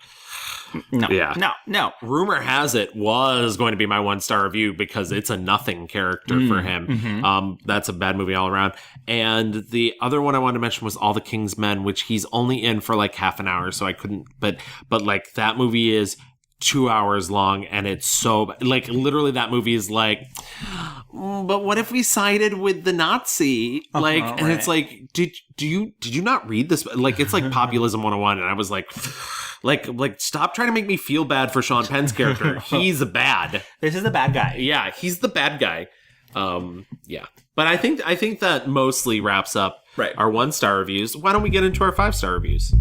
no. Yeah. No. Rumor has it was going to be my 1-star review because it's a nothing character for him. Mm-hmm. That's a bad movie all around. And the other one I wanted to mention was All the King's Men, which he's only in for, like, half an hour, so I couldn't, but like, that movie is 2 hours long, and it's so, like, literally that movie is like, but what if we sided with the Nazi? Like, and it's like, did you not read this? Like, it's like populism 101, and I was like, stop trying to make me feel bad for Sean Penn's character. He's bad. This is the bad guy. Yeah, he's the bad guy. Yeah. But I think that mostly wraps up our 1-star reviews. Why don't we get into our 5-star reviews?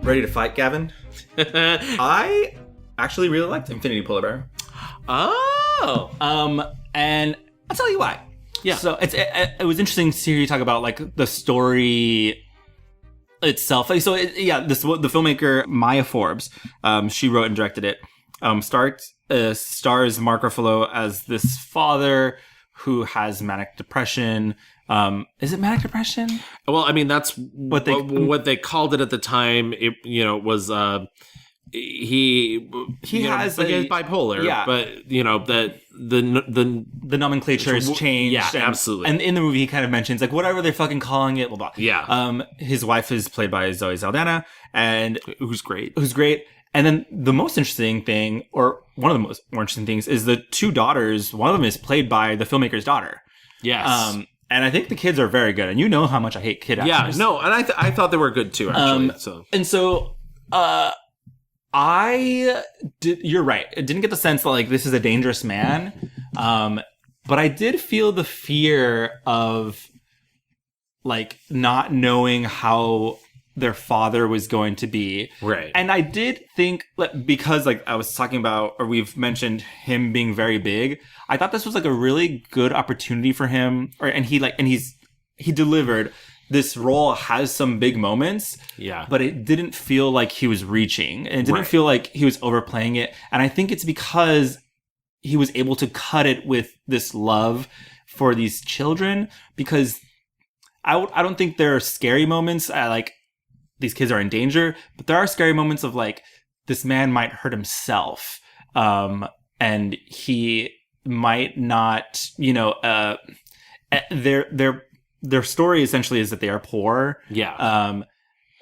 Ready to fight, Gavin? I actually really liked Infinity Polar Bear. Oh. And I'll tell you why. Yeah. So it was interesting to hear you talk about like the story itself. Like, the filmmaker Maya Forbes, she wrote and directed it. Stars Mark Ruffalo as this father who has manic depression. Is it manic depression? Well, I mean, that's what they called it at the time. It was he has bipolar. Yeah, but the nomenclature has changed. Yeah, absolutely. And in the movie, he kind of mentions like whatever they're fucking calling it, blah blah. Yeah. His wife is played by Zoe Saldana, and who's great. And then the most interesting thing, or one of the most more interesting things, is the two daughters. One of them is played by the filmmaker's daughter. Yes. And I think the kids are very good. And you know how much I hate kid actors. Yeah, no, and I thought they were good too, actually. You're right. I didn't get the sense that like this is a dangerous man. But I did feel the fear of like not knowing how their father was going to be. Right. And I did think, because like I was talking about, or we've mentioned him being very big, I thought this was like a really good opportunity for him. He delivered. This role has some big moments. Yeah. But it didn't feel like he was reaching. And it didn't feel like he was overplaying it. And I think it's because he was able to cut it with this love for these children, because I don't think there are scary moments. These kids are in danger, but there are scary moments of like, this man might hurt himself. And he might not, their story essentially is that they are poor. Yeah.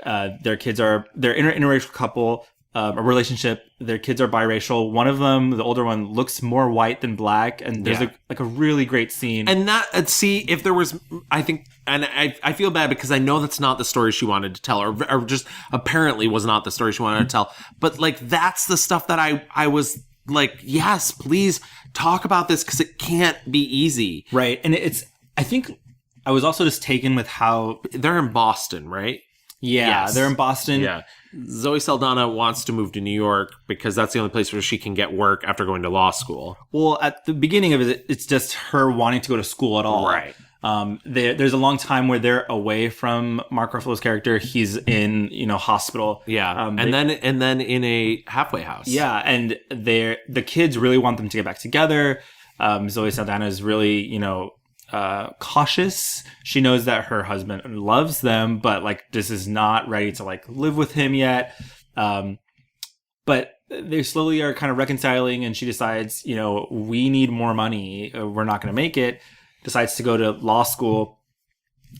They're interracial couple, a relationship. Their kids are biracial. One of them, the older one, looks more white than black. And there's a really great scene. And if there was, I think, and I feel bad because I know that's not the story she wanted to tell, or just apparently was not the story she wanted to tell. But like, that's the stuff that I was like, yes, please talk about this, because it can't be easy. Right. And I think I was also just taken with how they're in Boston, right? Yeah, yes. They're in Boston. Yeah. Zoe Saldana wants to move to New York because that's the only place where she can get work after going to law school. Well, at the beginning of it, it's just her wanting to go to school at all. Right. There's a long time where they're away from Mark Ruffalo's character. He's in, hospital. Yeah. And then in a halfway house. Yeah. And the kids really want them to get back together. Zoe Saldana is really, cautious. She knows that her husband loves them, but like this is not ready to like live with him yet. But they slowly are kind of reconciling, and she decides, we need more money. We're not going to make it. Decides to go to law school.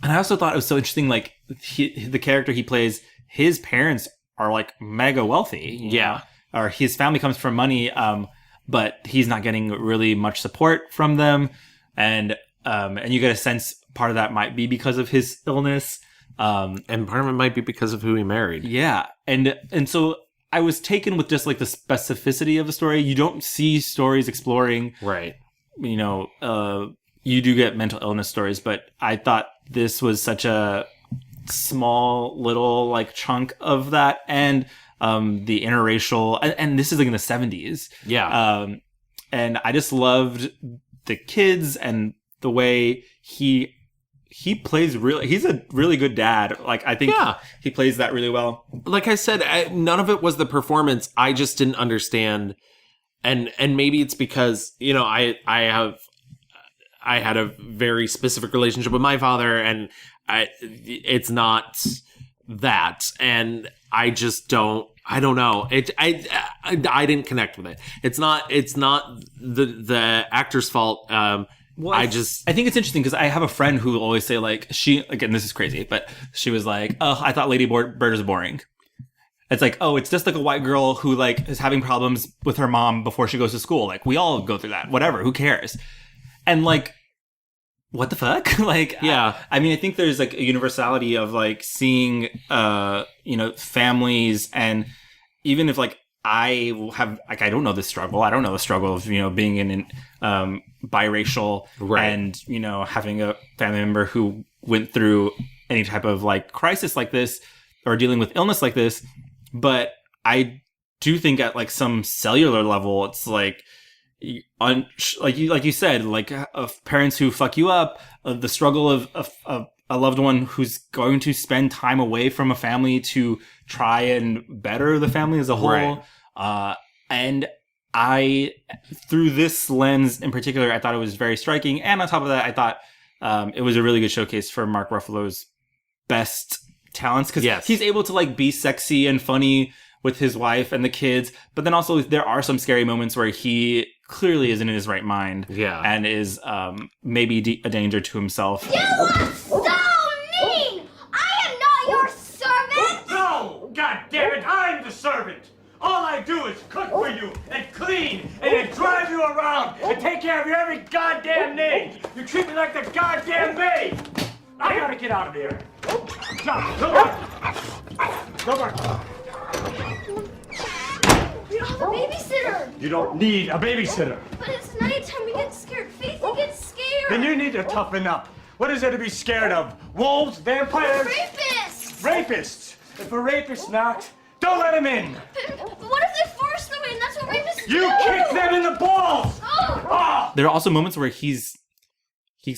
And I also thought it was so interesting, like the character he plays, his parents are like mega wealthy. Yeah. Or his family comes from money, but he's not getting really much support from them. And you get a sense part of that might be because of his illness. And part of it might be because of who he married. Yeah. And so I was taken with just like the specificity of the story. You don't see stories exploring. Right. You do get mental illness stories, but I thought this was such a small little like chunk of that. And the interracial, and this is like in the 70s. Yeah. And I just loved the kids and the way he plays he's a really good dad. Like, I think he plays that really well. Like I said, none of it was the performance. I just didn't understand. And maybe it's because, you know, I had a very specific relationship with my father, and it's not that. And I just don't know. I didn't connect with it. It's not the actor's fault. Well, I think it's interesting because I have a friend who will always say, like, again, this is crazy, but she was like, oh, I thought Lady Bird was boring. It's like, oh, it's just like a white girl who, like, is having problems with her mom before she goes to school. Like, we all go through that. Whatever. Who cares? And, like, what the fuck? Like, yeah. I mean, I think there's, like, a universality of, like, seeing, you know, families, and even if, like, I don't know the struggle. I don't know the struggle of, you know, being in biracial and, you know, having a family member who went through any type of, like, crisis like this or dealing with illness like this. But I do think at, like, some cellular level, it's like, like you said, like, of parents who fuck you up, the struggle of a loved one who's going to spend time away from a family to try and better the family as a whole. And I, through this lens in particular, I thought it was very striking. And on top of that, I thought it was a really good showcase for Mark Ruffalo's best talents, because he's able to, like, be sexy and funny with his wife and the kids, but then also there are some scary moments where he clearly isn't in his right mind, and is maybe a danger to himself. You are so mean! I am not your servant! No! God damn it, I'm the servant! All I do is cook for you, and clean, and then drive you around, and take care of your every goddamn need! You treat me like the goddamn maid! I gotta get out of here! No, go back! Go back! We don't have a babysitter! You don't need a babysitter! But it's nighttime, we get scared. Faithy gets scared! Then you need to toughen up. What is there to be scared of? Wolves? Vampires? Rapists! Rapists! If a rapist knocks, don't let him in! But what if they force them in? That's what rapists do! You kick them in the balls! Oh! There are also moments where he's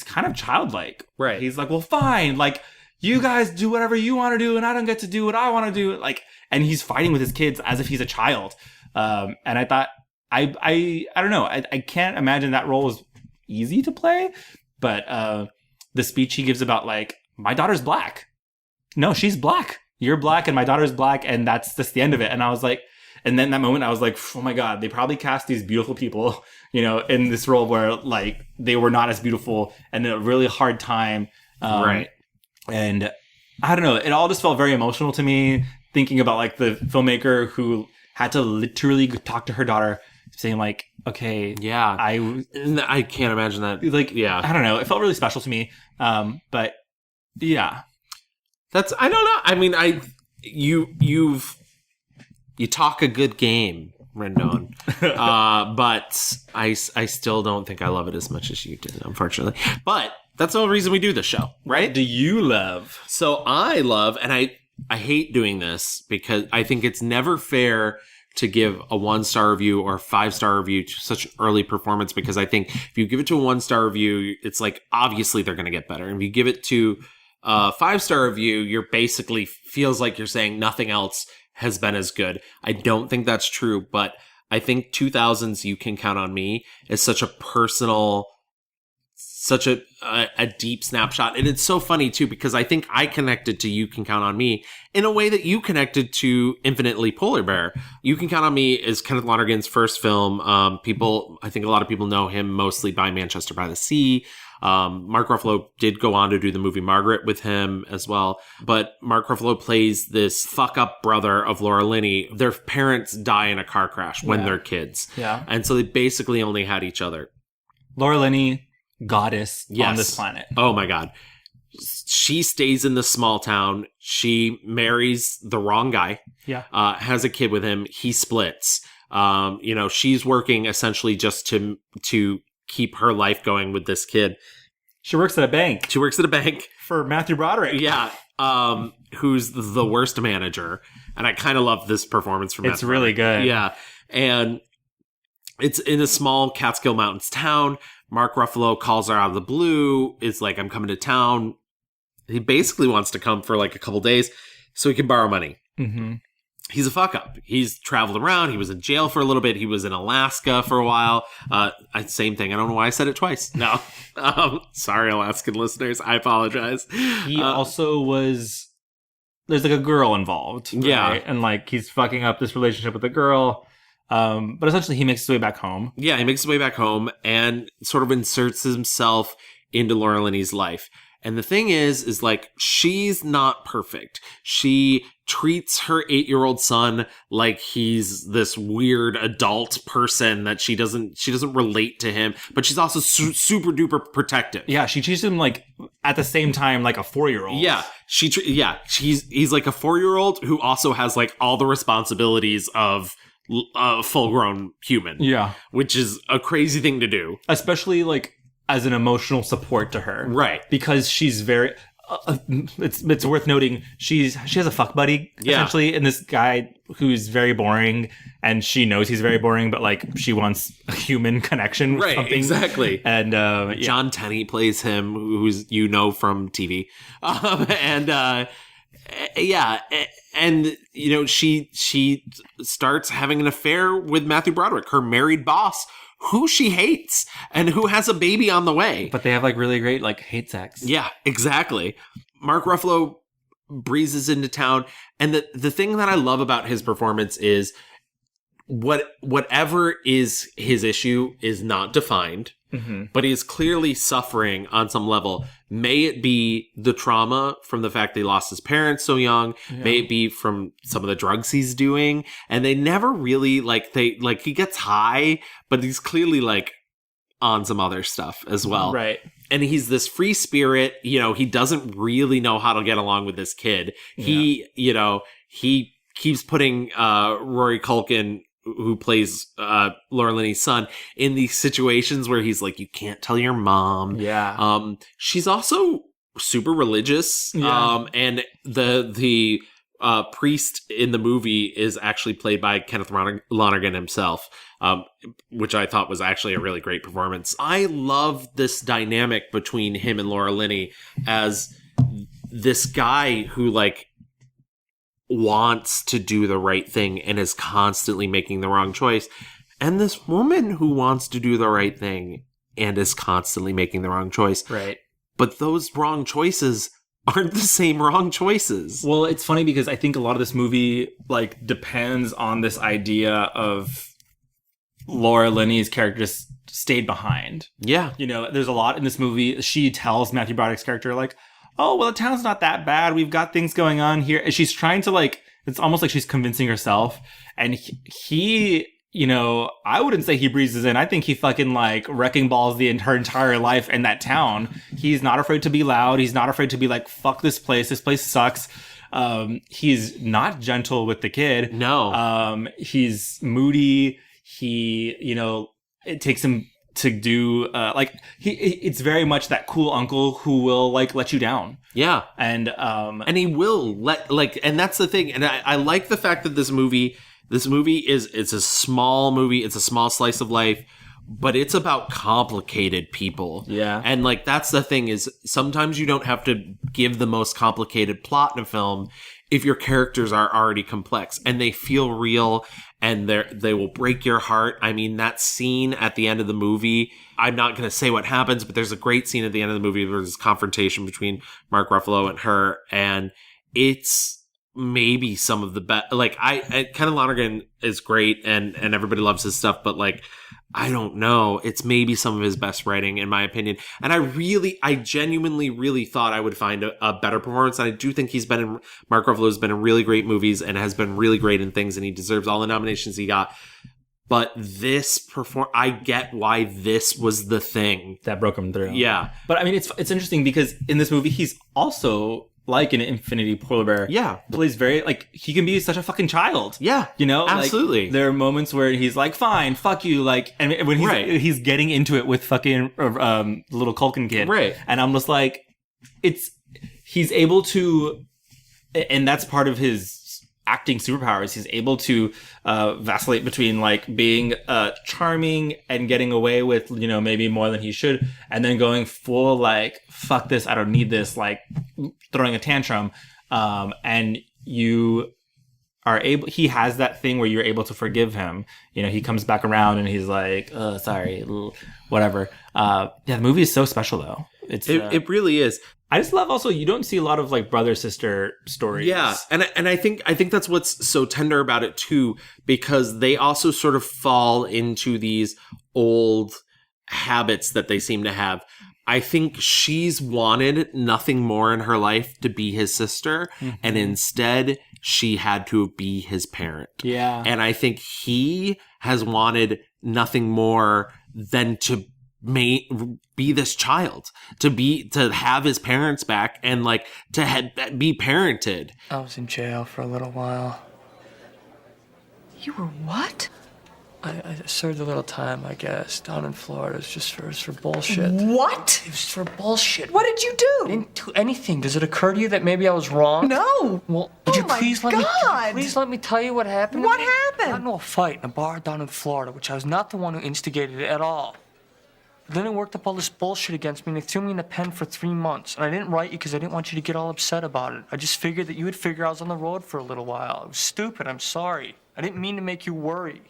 kind of childlike. Right. He's like, well, fine. Like, you guys do whatever you want to do, and I don't get to do what I want to do. Like, and he's fighting with his kids as if he's a child. And I thought, I don't know. I can't imagine that role was easy to play. But the speech he gives about, like, my daughter's black. No, she's black. You're black and my daughter's black, and that's just the end of it. And I was like, and then that moment I was like, oh my God, they probably cast these beautiful people, you know, in this role where, like, they were not as beautiful and a really hard time. Right. And I don't know, it all just felt very emotional to me, thinking about, like, the filmmaker who had to literally talk to her daughter, saying, like, okay, yeah, I can't imagine that. Like, yeah, I don't know, it felt really special to me. But yeah, I don't know. I mean, you talk a good game, Rendon. But I still don't think I love it as much as you did, unfortunately. But that's the whole reason we do this show, right? Do you love? So I love, and I hate doing this because I think it's never fair to give a 1-star review or a 5-star review to such early performance, because I think if you give it to a 1-star review, it's like, obviously they're going to get better. And if you give it to a 5-star review, you're basically feels like you're saying nothing else has been as good. I don't think that's true, but I think 2000's You Can Count on Me is such a personal, such a deep snapshot. And it's so funny too, because I think I connected to You Can Count on Me in a way that you connected to Infinitely Polar Bear. You Can Count on Me is Kenneth Lonergan's first film. I think a lot of people know him mostly by Manchester by the Sea. Mark Ruffalo did go on to do the movie Margaret with him as well. But Mark Ruffalo plays this fuck up brother of Laura Linney. Their parents die in a car crash when they're kids. Yeah. And so they basically only had each other. Laura Linney, goddess on this planet. Oh my God. She stays in this small town. She marries the wrong guy. Yeah. Has a kid with him. He splits. She's working essentially just to keep her life going with this kid. She works at a bank. For Matthew Broderick. Yeah. Who's the worst manager. And I kind of love this performance from It's really good. Yeah. And it's in a small Catskill Mountains town. Mark Ruffalo calls her out of the blue. It's like, I'm coming to town. He basically wants to come for like a couple days so he can borrow money. Mm-hmm. He's a fuck up. He's traveled around. He was in jail for a little bit. He was in Alaska for a while. Same thing. I don't know why I said it twice. No. Sorry, Alaskan listeners. I apologize. He also was... There's like a girl involved. Right? Yeah. And like he's fucking up this relationship with a girl. But essentially he makes his way back home. Yeah, he makes his way back home and sort of inserts himself into Laura Linney's life. And the thing is like, she's not perfect. She treats her 8-year-old son like he's this weird adult person that she doesn't relate to him, but she's also super duper protective. Yeah, she treats him like at the same time like a 4-year-old. Yeah, he's like a 4-year-old who also has like all the responsibilities of a full-grown human. Yeah, which is a crazy thing to do, especially like as an emotional support to her, right? Because she's very. It's worth noting she has a fuck buddy essentially, and this guy who's very boring, and she knows he's very boring, but like she wants a human connection with right something. Exactly. And John Tenney plays him, who's from TV, and you know she starts having an affair with Matthew Broderick, her married boss, who she hates and who has a baby on the way. But they have like really great like hate sex. Yeah, exactly. Mark Ruffalo breezes into town, and the thing that I love about his performance is whatever is his issue is not defined, but he is clearly suffering on some level. May it be the trauma from the fact that he lost his parents so young, may it be from some of the drugs he's doing, and they never really he gets high, but he's clearly like on some other stuff as well. Right. And he's this free spirit, you know, he doesn't really know how to get along with this kid. He keeps putting Rory Culkin, who plays Laura Linney's son, in these situations where he's like, you can't tell your mom. Yeah. She's also super religious. Yeah. And the priest in the movie is actually played by Kenneth Lonergan himself, which I thought was actually a really great performance. I love this dynamic between him and Laura Linney as this guy who like wants to do the right thing and is constantly making the wrong choice, and this woman who wants to do the right thing and is constantly making the wrong choice. Right. But those wrong choices aren't the same wrong choices. Well, it's funny because I think a lot of this movie like depends on this idea of Laura Linney's character just stayed behind. Yeah. You know, there's a lot in this movie. She tells Matthew Broderick's character like, oh, well, the town's not that bad. We've got things going on here. And she's trying to like, it's almost like she's convincing herself. And he you know, I wouldn't say he breezes in. I think he fucking like wrecking balls her entire life in that town. He's not afraid to be loud. He's not afraid to be like, fuck this place. This place sucks. He's not gentle with the kid. No. He's moody. He, you know, it takes him to do it's very much that cool uncle who will like let you down. Yeah. And he will and that's the thing. And I like the fact that this movie it's a small movie, it's a small slice of life, but it's about complicated people. Yeah. And like that's the thing is sometimes you don't have to give the most complicated plot in a film if your characters are already complex and they feel real and they will break your heart. I mean, that scene at the end of the movie, I'm not going to say what happens, but there's a great scene at the end of the movie where there's this confrontation between Mark Ruffalo and her, and it's maybe some of the best. Like, Kenneth Lonergan is great and everybody loves his stuff, but like, I don't know. It's maybe some of his best writing, in my opinion. And I genuinely really thought I would find a better performance. And I do think Mark Ruffalo's been in really great movies and has been really great in things, and he deserves all the nominations he got. But I get why this was the thing that broke him through. Yeah. But I mean, it's interesting because in this movie, he's also like an Infinity Polar Bear. Yeah. Plays very, like, he can be such a fucking child. Yeah. You know? Absolutely. Like, there are moments where he's like, fine, fuck you. Like, and when he's getting into it with fucking little Culkin kid. Right. And I'm just like, he's able to, and that's part of his acting superpowers. He's able to vacillate between like being charming and getting away with, you know, maybe more than he should, and then going full like, fuck this, I don't need this, like throwing a tantrum. And you are able, he has that thing where you're able to forgive him. You know, he comes back around and he's like, oh, sorry, whatever. Yeah, the movie is so special though. It really is. I just love also, you don't see a lot of like brother sister stories. Yeah, and I think that's what's so tender about it too, because they also sort of fall into these old habits that they seem to have. I think she's wanted nothing more in her life to be his sister, and instead she had to be his parent. Yeah. And I think he has wanted nothing more than to be this child, to have his parents back and like to be parented. I was in jail for a little while. You were what? I served a little time, I guess, down in Florida. It was for bullshit. What? It was for bullshit. What did you do? I didn't do anything. Does it occur to you that maybe I was wrong? No. Well, could you please let me tell you what happened? What to me? happened? I got into a fight in a bar down in Florida, which I was not the one who instigated it at all. But then they worked up all this bullshit against me, and they threw me in a pen for 3 months. And I didn't write you because I didn't want you to get all upset about it. I just figured that you would figure I was on the road for a little while. It was stupid. I'm sorry. I didn't mean to make you worry.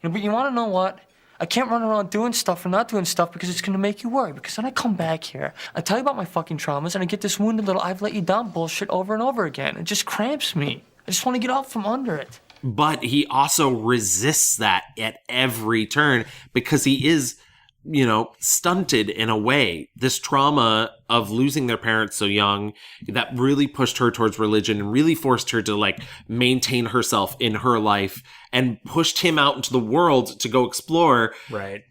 You know, but you want to know what? I can't run around doing stuff or not doing stuff because it's going to make you worry. Because then I come back here, I tell you about my fucking traumas, and I get this wounded little I've let you down bullshit over and over again. It just cramps me. I just want to get out from under it. But he also resists that at every turn because he is, you know, stunted in a way. This trauma of losing their parents so young, that really pushed her towards religion and really forced her to like maintain herself in her life and pushed him out into the world to go explore. Right.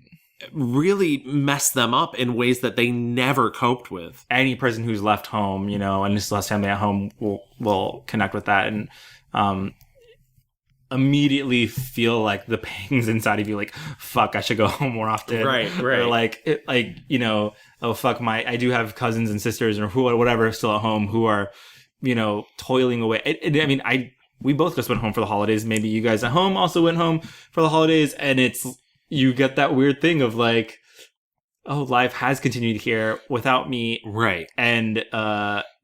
Really messed them up in ways that they never coped with. Any person who's left home, you know, and still has family at home will connect with that and immediately feel like the pangs inside of you, like, fuck, I should go home more often. Right. Or like, you know, oh, fuck, I do have cousins and sisters or whatever still at home who are, you know, toiling away. I mean, we both just went home for the holidays. Maybe you guys at home also went home for the holidays, and you get that weird thing of like, oh, life has continued here without me. Right. And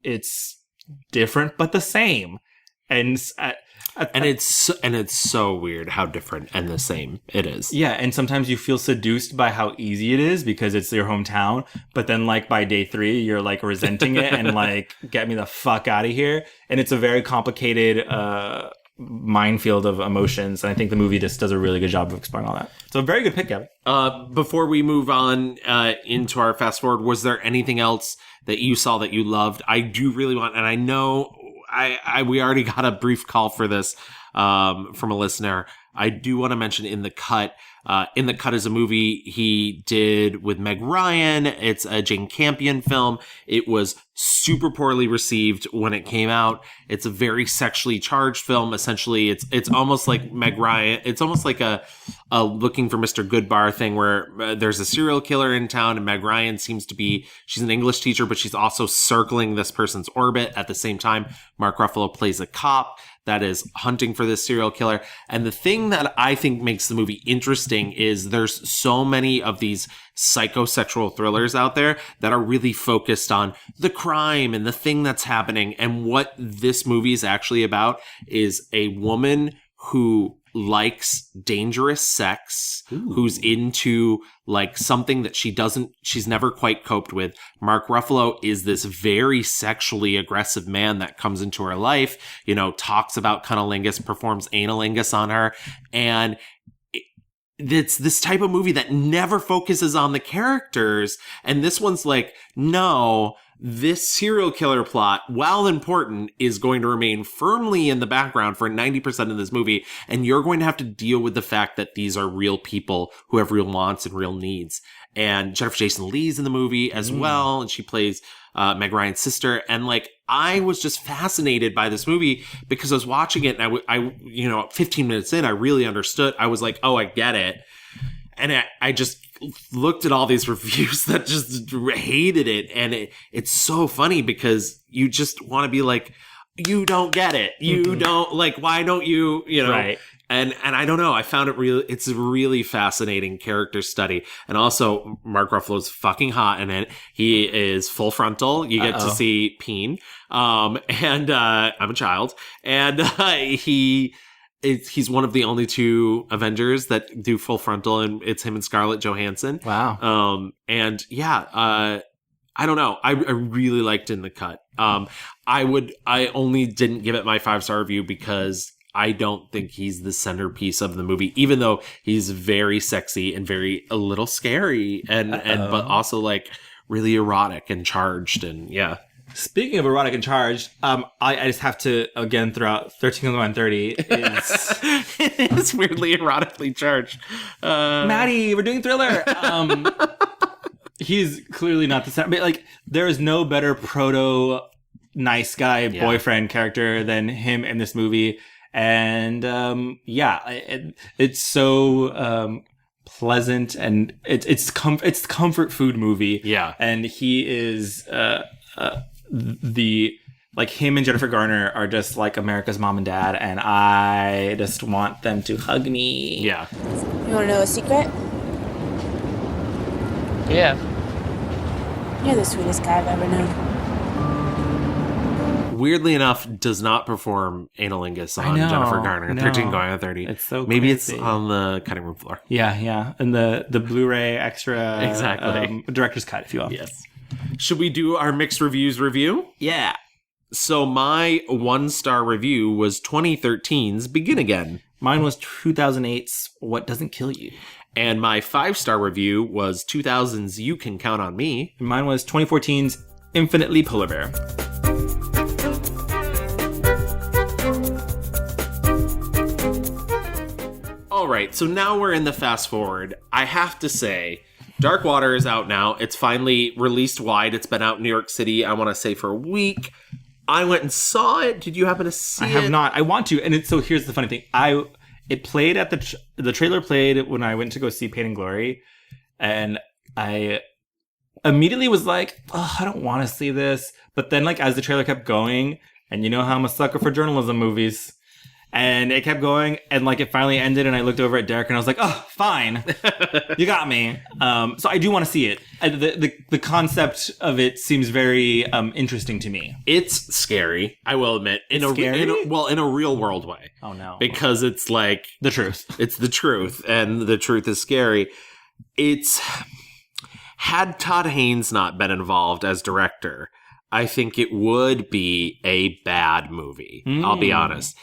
it's different, but the same. And it's so weird how different and the same it is. Yeah, and sometimes you feel seduced by how easy it is because it's your hometown, but then like by day 3 you're like resenting it and like, get me the fuck out of here. And it's a very complicated minefield of emotions, and I think the movie just does a really good job of exploring all that. So a very good pick, Gavin. Before we move on into our fast forward, was there anything else that you saw that you loved? I do really want, and I know we already got a brief call for this from a listener. I do want to mention In the Cut. In the Cut is a movie he did with Meg Ryan. It's a Jane Campion film. It was super poorly received when it came out. It's a very sexually charged film. Essentially, it's almost like Meg Ryan. It's almost like a Looking for Mr. Goodbar thing where there's a serial killer in town, and Meg Ryan seems to be, she's an English teacher, but she's also circling this person's orbit at the same time. Mark Ruffalo plays a cop that is hunting for this serial killer. And the thing that I think makes the movie interesting is there's so many of these psychosexual thrillers out there that are really focused on the crime and the thing that's happening. And what this movie is actually about is a woman who likes dangerous sex, who's into like something that she's never quite coped with. Mark Ruffalo is this very sexually aggressive man that comes into her life, you know, talks about cunnilingus, performs analingus on her. And it's this type of movie that never focuses on the characters. And this one's like, no, this serial killer plot, while important, is going to remain firmly in the background for 90% of this movie. And you're going to have to deal with the fact that these are real people who have real wants and real needs. And Jennifer Jason Leigh's in the movie as well. And she plays Meg Ryan's sister. And like, I was just fascinated by this movie because I was watching it and I, you know, 15 minutes in, I really understood. I was like, oh, I get it. And I just looked at all these reviews that just hated it. And it's so funny because you just want to be like, you don't get it. You don't, like, why don't you, you know? Right. And I don't know. I found it's a really fascinating character study. And also, Mark Ruffalo's fucking hot in it. He is full frontal. You get to see Peen. And I'm a child. And he's one of the only two Avengers that do full frontal, and it's him and Scarlett Johansson. Wow. And yeah, I don't know. I really liked In the Cut. I only didn't give it my 5-star review because I don't think he's the centerpiece of the movie, even though he's very sexy and a little scary and but also like really erotic and charged, and yeah. Speaking of erotic and charged, I just have to again throw out 13:30 is it is weirdly erotically charged. Maddie, we're doing Thriller. He's clearly not the center, but like there is no better proto nice guy boyfriend character than him in this movie. And it's so pleasant, and it's comfort food movie. Yeah, and he is the like him and Jennifer Garner are just like America's mom and dad, and I just want them to hug me. Yeah. You want to know a secret? Yeah. You're the sweetest guy I've ever known. Weirdly enough, does not perform Analingus on Jennifer Garner. 13 going on 30. It's so maybe crazy. It's on the cutting room floor. Yeah, and the Blu-ray extra exactly director's cut, if you will. Yes. Should we do our mixed reviews review? Yeah. So my 1-star review was 2013's Begin Again. Mine was 2008's What Doesn't Kill You. And my 5-star review was 2000's You Can Count on Me. And mine was 2014's Infinitely Polar Bear. All right, so now we're in the fast forward. I have to say, Dark Water is out now. It's finally released wide. It's been out in New York City, I want to say, for a week. I went and saw it. Did you happen to see it? I have not. I want to. And so here's the funny thing. It played at the trailer played when I went to go see Pain and Glory. And I immediately was like, oh, I don't want to see this. But then like as the trailer kept going, and you know how I'm a sucker for journalism movies. And it kept going, and like it finally ended, and I looked over at Derek, and I was like, "Oh, fine, you got me." So I do want to see it. The concept of it seems very interesting to me. It's scary, I will admit. In a real world way. Oh no, because it's like the truth. It's the truth, and the truth is scary. Had Todd Haynes not been involved as director, I think it would be a bad movie. I'll be honest.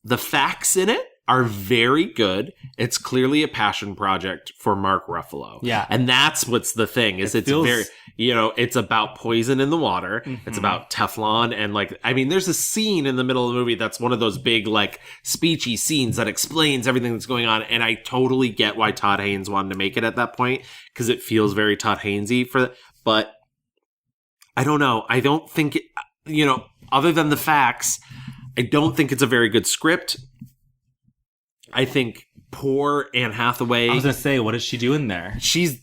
The facts in it are very good. It's clearly a passion project for Mark Ruffalo. Yeah. And that's what's the thing, is it's very, it's about poison in the water. Mm-hmm. It's about Teflon. And like, I mean, there's a scene in the middle of the movie that's one of those big, like, speechy scenes that explains everything that's going on. And I totally get why Todd Haynes wanted to make it at that point, because it feels very Todd Haynesy but I don't know. I don't think it, other than the facts, I don't think it's a very good script. I think poor Anne Hathaway. I was gonna say, what is she doing there? She's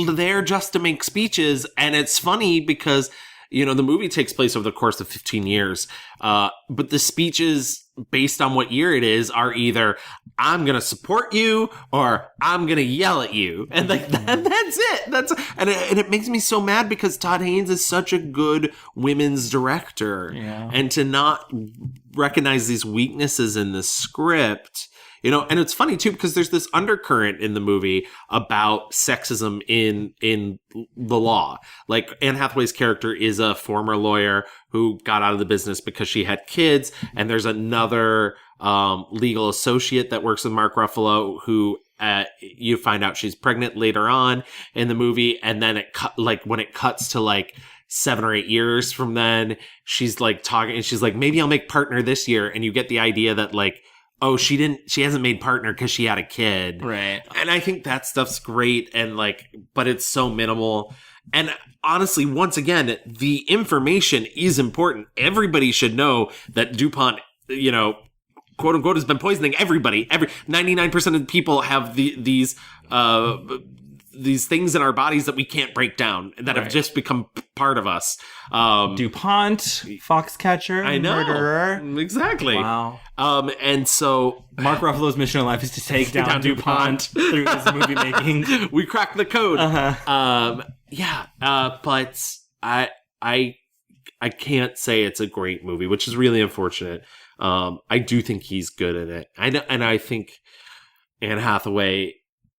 there just to make speeches, and it's funny because the movie takes place over the course of 15 years. But the speeches, based on what year it is, are either "I'm gonna support you" or "I'm gonna yell at you," and like that's it. And it makes me so mad because Todd Haynes is such a good women's director, and to not recognize these weaknesses in the script. And it's funny too, because there's this undercurrent in the movie about sexism in the law. Like, Anne Hathaway's character is a former lawyer who got out of the business because she had kids. And there's another legal associate that works with Mark Ruffalo who you find out she's pregnant later on in the movie. And then when it cuts to like 7 or 8 years from then, she's like talking, and she's like, maybe I'll make partner this year. And you get the idea that like, oh, she hasn't made partner because she had a kid. Right. And I think that stuff's great, and like, but it's so minimal. And honestly, once again, the information is important. Everybody should know that DuPont, quote unquote, has been poisoning everybody. 99% of people have these these things in our bodies that we can't break down that have just become part of us. DuPont, Foxcatcher, I know. murderer. Exactly. Wow. And so Mark Ruffalo's mission in life is to take down DuPont through his movie making. We cracked the code. But I can't say it's a great movie, which is really unfortunate. I do think he's good in it. I think Anne Hathaway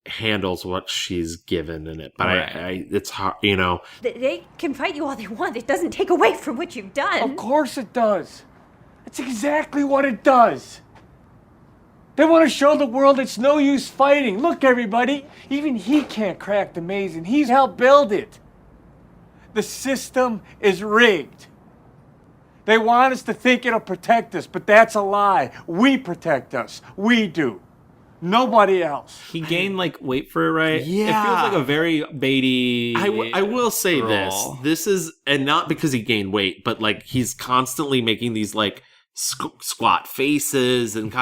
handles what she's given in it, but it's hard, you know. They can fight you all they want. It doesn't take away from what you've done. Of course it does. That's exactly what it does. They want to show the world it's no use fighting. Look, everybody, even he can't crack the maze, and he's helped build it. The system is rigged. They want us to think it'll protect us, but that's a lie. We protect us. We do. Nobody else. He gained weight for it, right? Yeah. It feels like a very Beatty. I will say role. this is, and not because he gained weight, but he's constantly making these squat faces and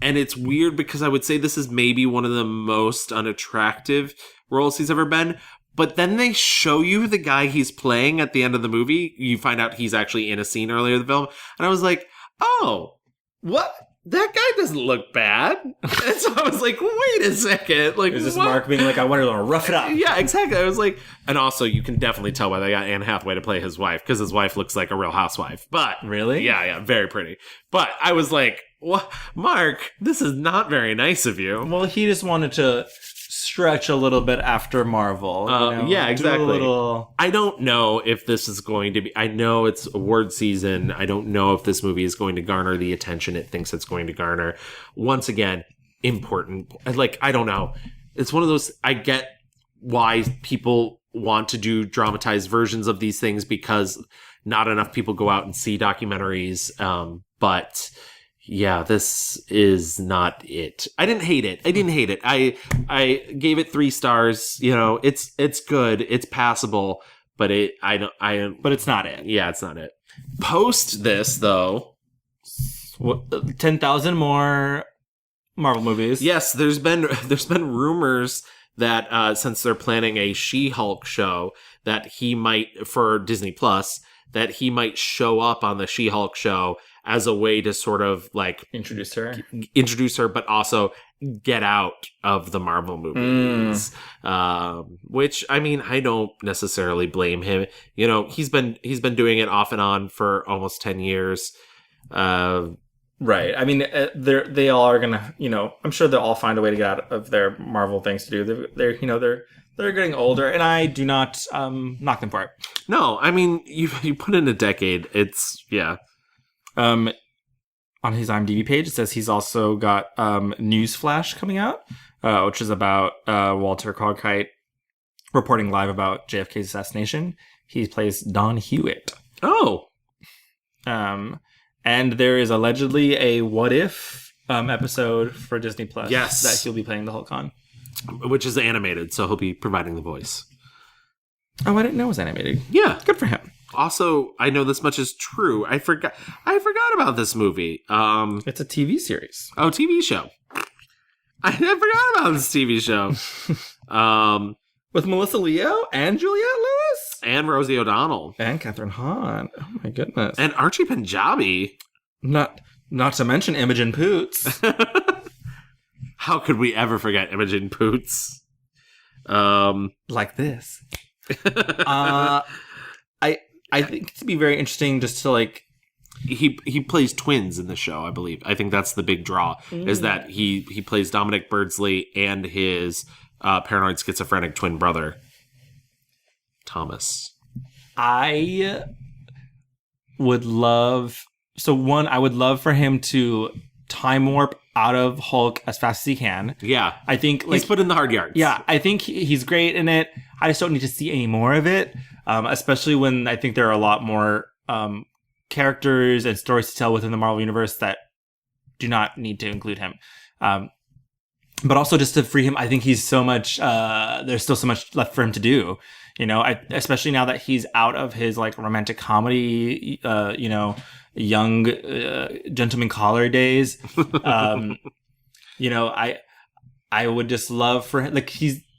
and it's weird because I would say this is maybe one of the most unattractive roles he's ever been. But then they show you the guy he's playing at the end of the movie. You find out he's actually in a scene earlier in the film. And I was like, oh, what? That guy doesn't look bad. And so I was like, wait a second. Is this Mark being I wanted to rough it up? Yeah, exactly. I was like, and also you can definitely tell why they got Anne Hathaway to play his wife, because his wife looks like a real housewife. But really? Yeah, very pretty. But I was like, what? Mark, this is not very nice of you. Well, he just wanted to stretch a little bit after Marvel. Yeah, exactly. Little... I don't know if this is going to be... I know it's award season. I don't know if this movie is going to garner the attention it thinks it's going to garner. Once again, important. I don't know. It's one of those... I get why people want to do dramatized versions of these things because not enough people go out and see documentaries. But... yeah, this is not it. I didn't hate it. I gave it 3 stars. You know, it's good. It's passable, but but it's not it. Yeah, it's not it. Post this though, 10,000 more Marvel movies. Yes, there's been rumors that since they're planning a She-Hulk show that he might for Disney Plus that he might show up on the She-Hulk show as a way to sort of introduce her, but also get out of the Marvel movies. Which, I mean, I don't necessarily blame him. You know, he's been doing it off and on for almost 10 years. Right. I mean, they all are gonna. You know, I'm sure they'll all find a way to get out of their Marvel things to do. They're getting older, and I do not knock them for it. No, I mean, you put in a decade. It's on his IMDb page, it says he's also got Newsflash coming out, which is about Walter Cronkite reporting live about JFK's assassination. He plays Don Hewitt. Oh. And there is allegedly a What If episode for Disney Plus. Yes. That he'll be playing the Hulk on. Which is animated, so he'll be providing the voice. Oh, I didn't know it was animated. Yeah. Good for him. Also, I know this much is true. I forgot about this movie. It's a TV series. Oh, TV show. I forgot about this TV show. With Melissa Leo and Juliette Lewis and Rosie O'Donnell and Catherine Hahn. Oh my goodness. And Archie Punjabi. Not to mention Imogen Poots. How could we ever forget Imogen Poots? Like this. I think it'd be very interesting just to he plays twins in the show, I believe. I think that's the big draw is that he plays Dominic Birdsley and his paranoid schizophrenic twin brother Thomas. I would love for him to time warp out of Hulk as fast as he can. Yeah. I think he's put in the hard yards. Yeah, I think he's great in it. I just don't need to see any more of it, especially when I think there are a lot more characters and stories to tell within the Marvel Universe that do not need to include him. But also just to free him, I think he's so much, there's still so much left for him to do. You know, especially now that he's out of his romantic comedy, young gentleman collar days. I would just love for him,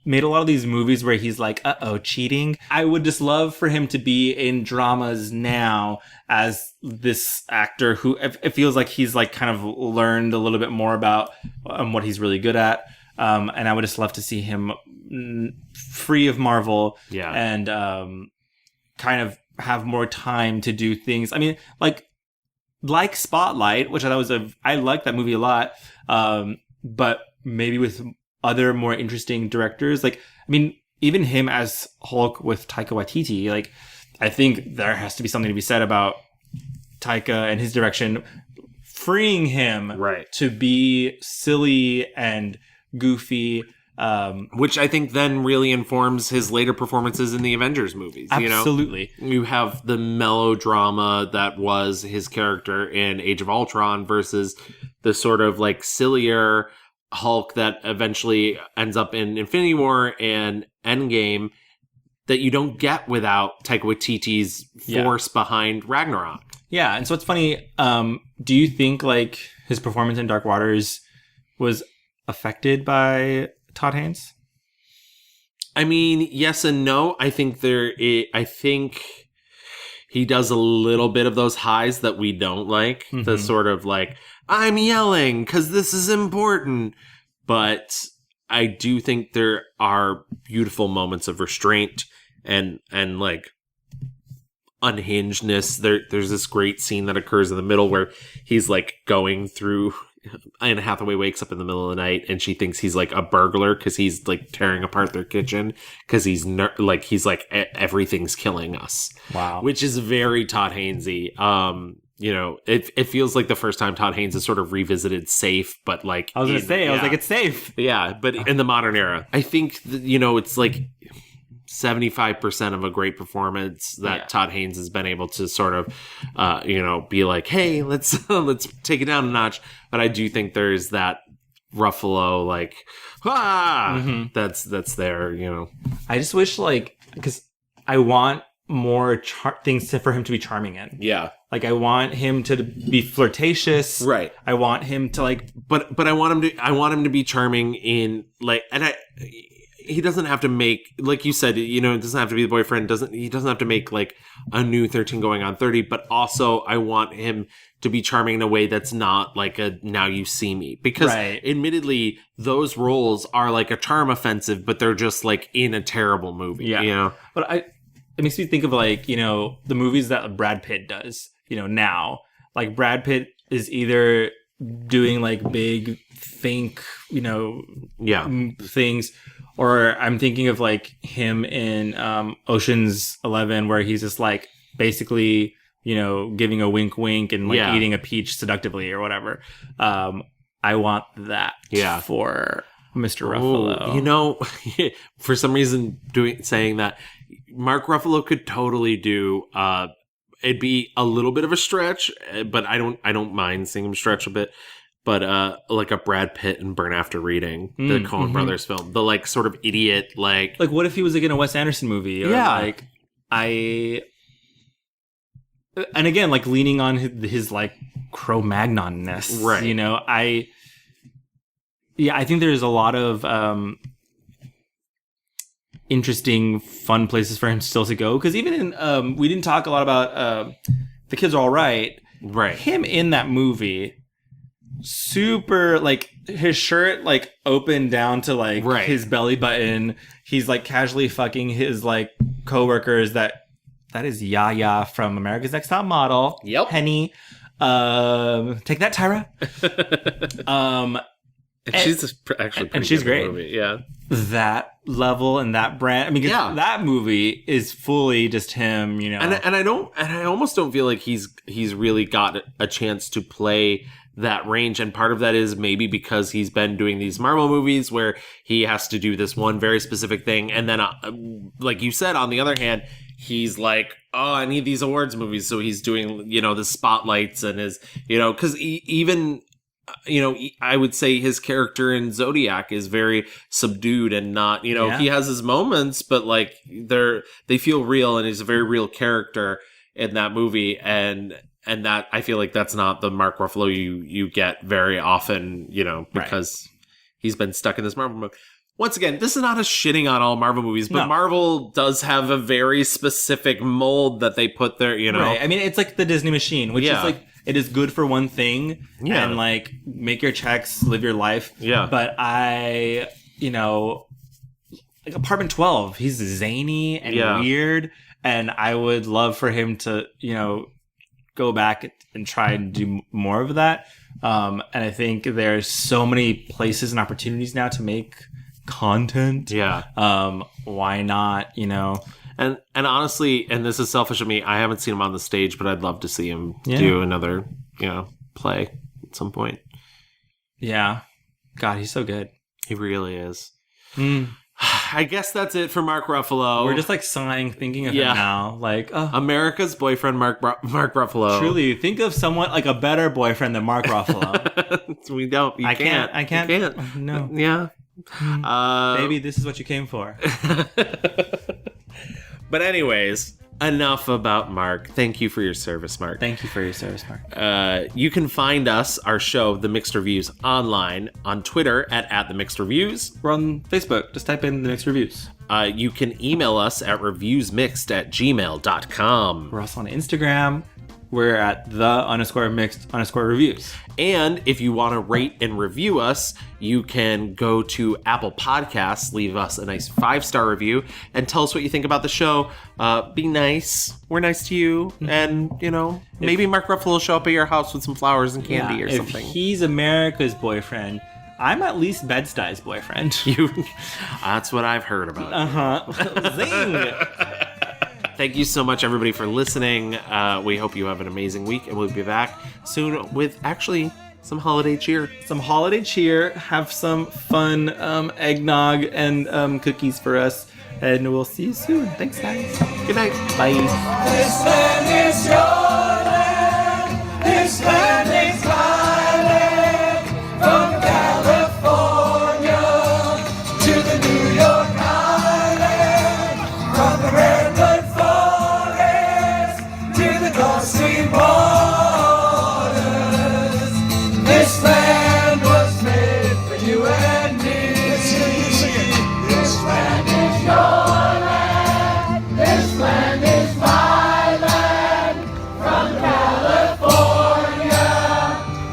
made a lot of these movies where he's like, cheating. I would just love for him to be in dramas now as this actor who it feels like he's like kind of learned a little bit more about what he's really good at. And I would just love to see him free of Marvel and kind of have more time to do things. I mean, like Spotlight, which I thought I liked that movie a lot. But maybe with other more interesting directors, like, I mean, even him as Hulk with Taika Waititi, like, I think there has to be something to be said about Taika and his direction, freeing him to be silly and goofy. Which I think then really informs his later performances in the Avengers movies. Absolutely. You have the melodrama that was his character in Age of Ultron versus the sort of like sillier Hulk that eventually ends up in Infinity War and Endgame that you don't get without Taika Waititi's force behind Ragnarok. Yeah, and so it's funny. Do you think like his performance in Dark Waters was affected by Todd Haynes? I mean, yes and no. I think he does a little bit of those highs that we don't like. Mm-hmm. The sort of like, I'm yelling because this is important. But I do think there are beautiful moments of restraint and like unhingedness. There's this great scene that occurs in the middle where he's like going through, Anne Hathaway wakes up in the middle of the night and she thinks he's like a burglar because he's like tearing apart their kitchen because he's like everything's killing us. Wow, which is very Todd Haynesy. It feels like the first time Todd Haynes has sort of revisited safe, but like I was like, it's safe. Yeah, but in the modern era, I think it's like 75% of a great performance that Todd Haynes has been able to sort of, be like, hey, let's take it down a notch. But I do think there's that Ruffalo, like, that's there, I just wish, like, because I want more things for him to be charming in. Yeah. Like, I want him to be flirtatious. Right. I want him to, like... But I want him to be charming in, like... And he doesn't have to make, like you said, it doesn't have to be the boyfriend. He doesn't have to make like a new 13 going on 30, but also I want him to be charming in a way that's not like a Now You See Me. Because admittedly, those roles are like a charm offensive, but they're just like in a terrible movie. Yeah. But it makes me think of like, the movies that Brad Pitt does, now. Like Brad Pitt is either doing like big think, things. Or I'm thinking of like him in Ocean's 11 where he's just like basically, giving a wink wink and like eating a peach seductively or whatever. I want that for Mr. Ruffalo. For some reason saying that, Mark Ruffalo could totally do it'd be a little bit of a stretch, but I don't mind seeing him stretch a bit. But like a Brad Pitt and Burn After Reading, the Coen Brothers film, the like sort of idiot like what if he was like in a Wes Anderson movie? Or, like and again like leaning on his like Cro-Magnon-ness, right? I think there's a lot of interesting, fun places for him still to go because even in we didn't talk a lot about The Kids Are All Right. Him in that movie. Super like his shirt like opened down to like his belly button. He's like casually fucking his like coworkers. That is Yaya from America's Next Top Model. Yep. Penny. Take that, Tyra. She's actually pretty she's good great. In the movie. Yeah. That level and that brand. I mean, that movie is fully just him. And I almost don't feel like he's really got a chance to play that range, and part of that is maybe because he's been doing these Marvel movies where he has to do this one very specific thing, and then like you said, on the other hand, he's like, oh, I need these awards movies, so he's doing the spotlights and his because even I would say his character in Zodiac is very subdued and not he has his moments, but like they feel real, and he's a very real character in that movie, and that I feel like that's not the Mark Ruffalo you get very often, because he's been stuck in this Marvel movie. once again, this is not a shitting on all Marvel movies, but No. Marvel does have a very specific mold that they put there, you know. Right. I mean, it's like the Disney machine, which Yeah. is like, it is good for one thing Yeah. and like make your checks, live your life. Yeah. But like Apartment 12, he's zany and weird. And I would love for him to, go back and try and do more of that. And I think there's so many places and opportunities now to make content. Yeah. Why not, And honestly, and this is selfish of me, I haven't seen him on the stage, but I'd love to see him do another, play at some point. Yeah. God, he's so good. He really is. I guess that's it for Mark Ruffalo. We're just like sighing, thinking of him now. Like, America's boyfriend, Mark Ruffalo. Truly, think of someone like a better boyfriend than Mark Ruffalo. We don't. I can't. I can't. You can't. No. Yeah. Maybe this is what you came for. But anyways, enough about Mark. Thank you for your service, Mark. Thank you for your service, Mark. You can find us, our show, The Mixed Reviews, online, on Twitter at The Mixed Reviews. We're on Facebook. Just type in The Mixed Reviews. You can email us at reviewsmixed@gmail.com. We're also on Instagram. We're at _mixed_reviews. And if you want to rate and review us, you can go to Apple Podcasts, leave us a nice 5-star review, and tell us what you think about the show. Be nice. We're nice to you. And, maybe Mark Ruffalo will show up at your house with some flowers and candy or something. If he's America's boyfriend, I'm at least Bed-Stuy's boyfriend. That's what I've heard about. Zing! Thank you so much, everybody, for listening. We hope you have an amazing week, and we'll be back soon with actually some holiday cheer. Some holiday cheer. Have some fun eggnog and cookies for us, and we'll see you soon. Thanks, guys. Good night. Bye. This land is your land. This land is my land. From California to the New York Island. From the redwood forest to the Gulf Stream waters. This land was made for you and me. This land is your land. This land is my land. From California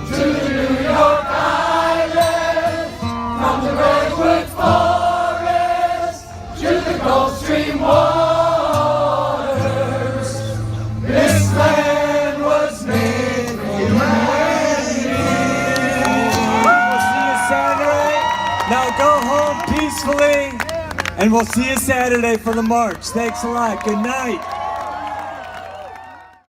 to the New York Island. From the redwood forest to the Gulf Stream waters. This land was made for you and me. We'll see you Saturday. Now go home peacefully, and we'll see you Saturday for the march. Thanks a lot. Good night.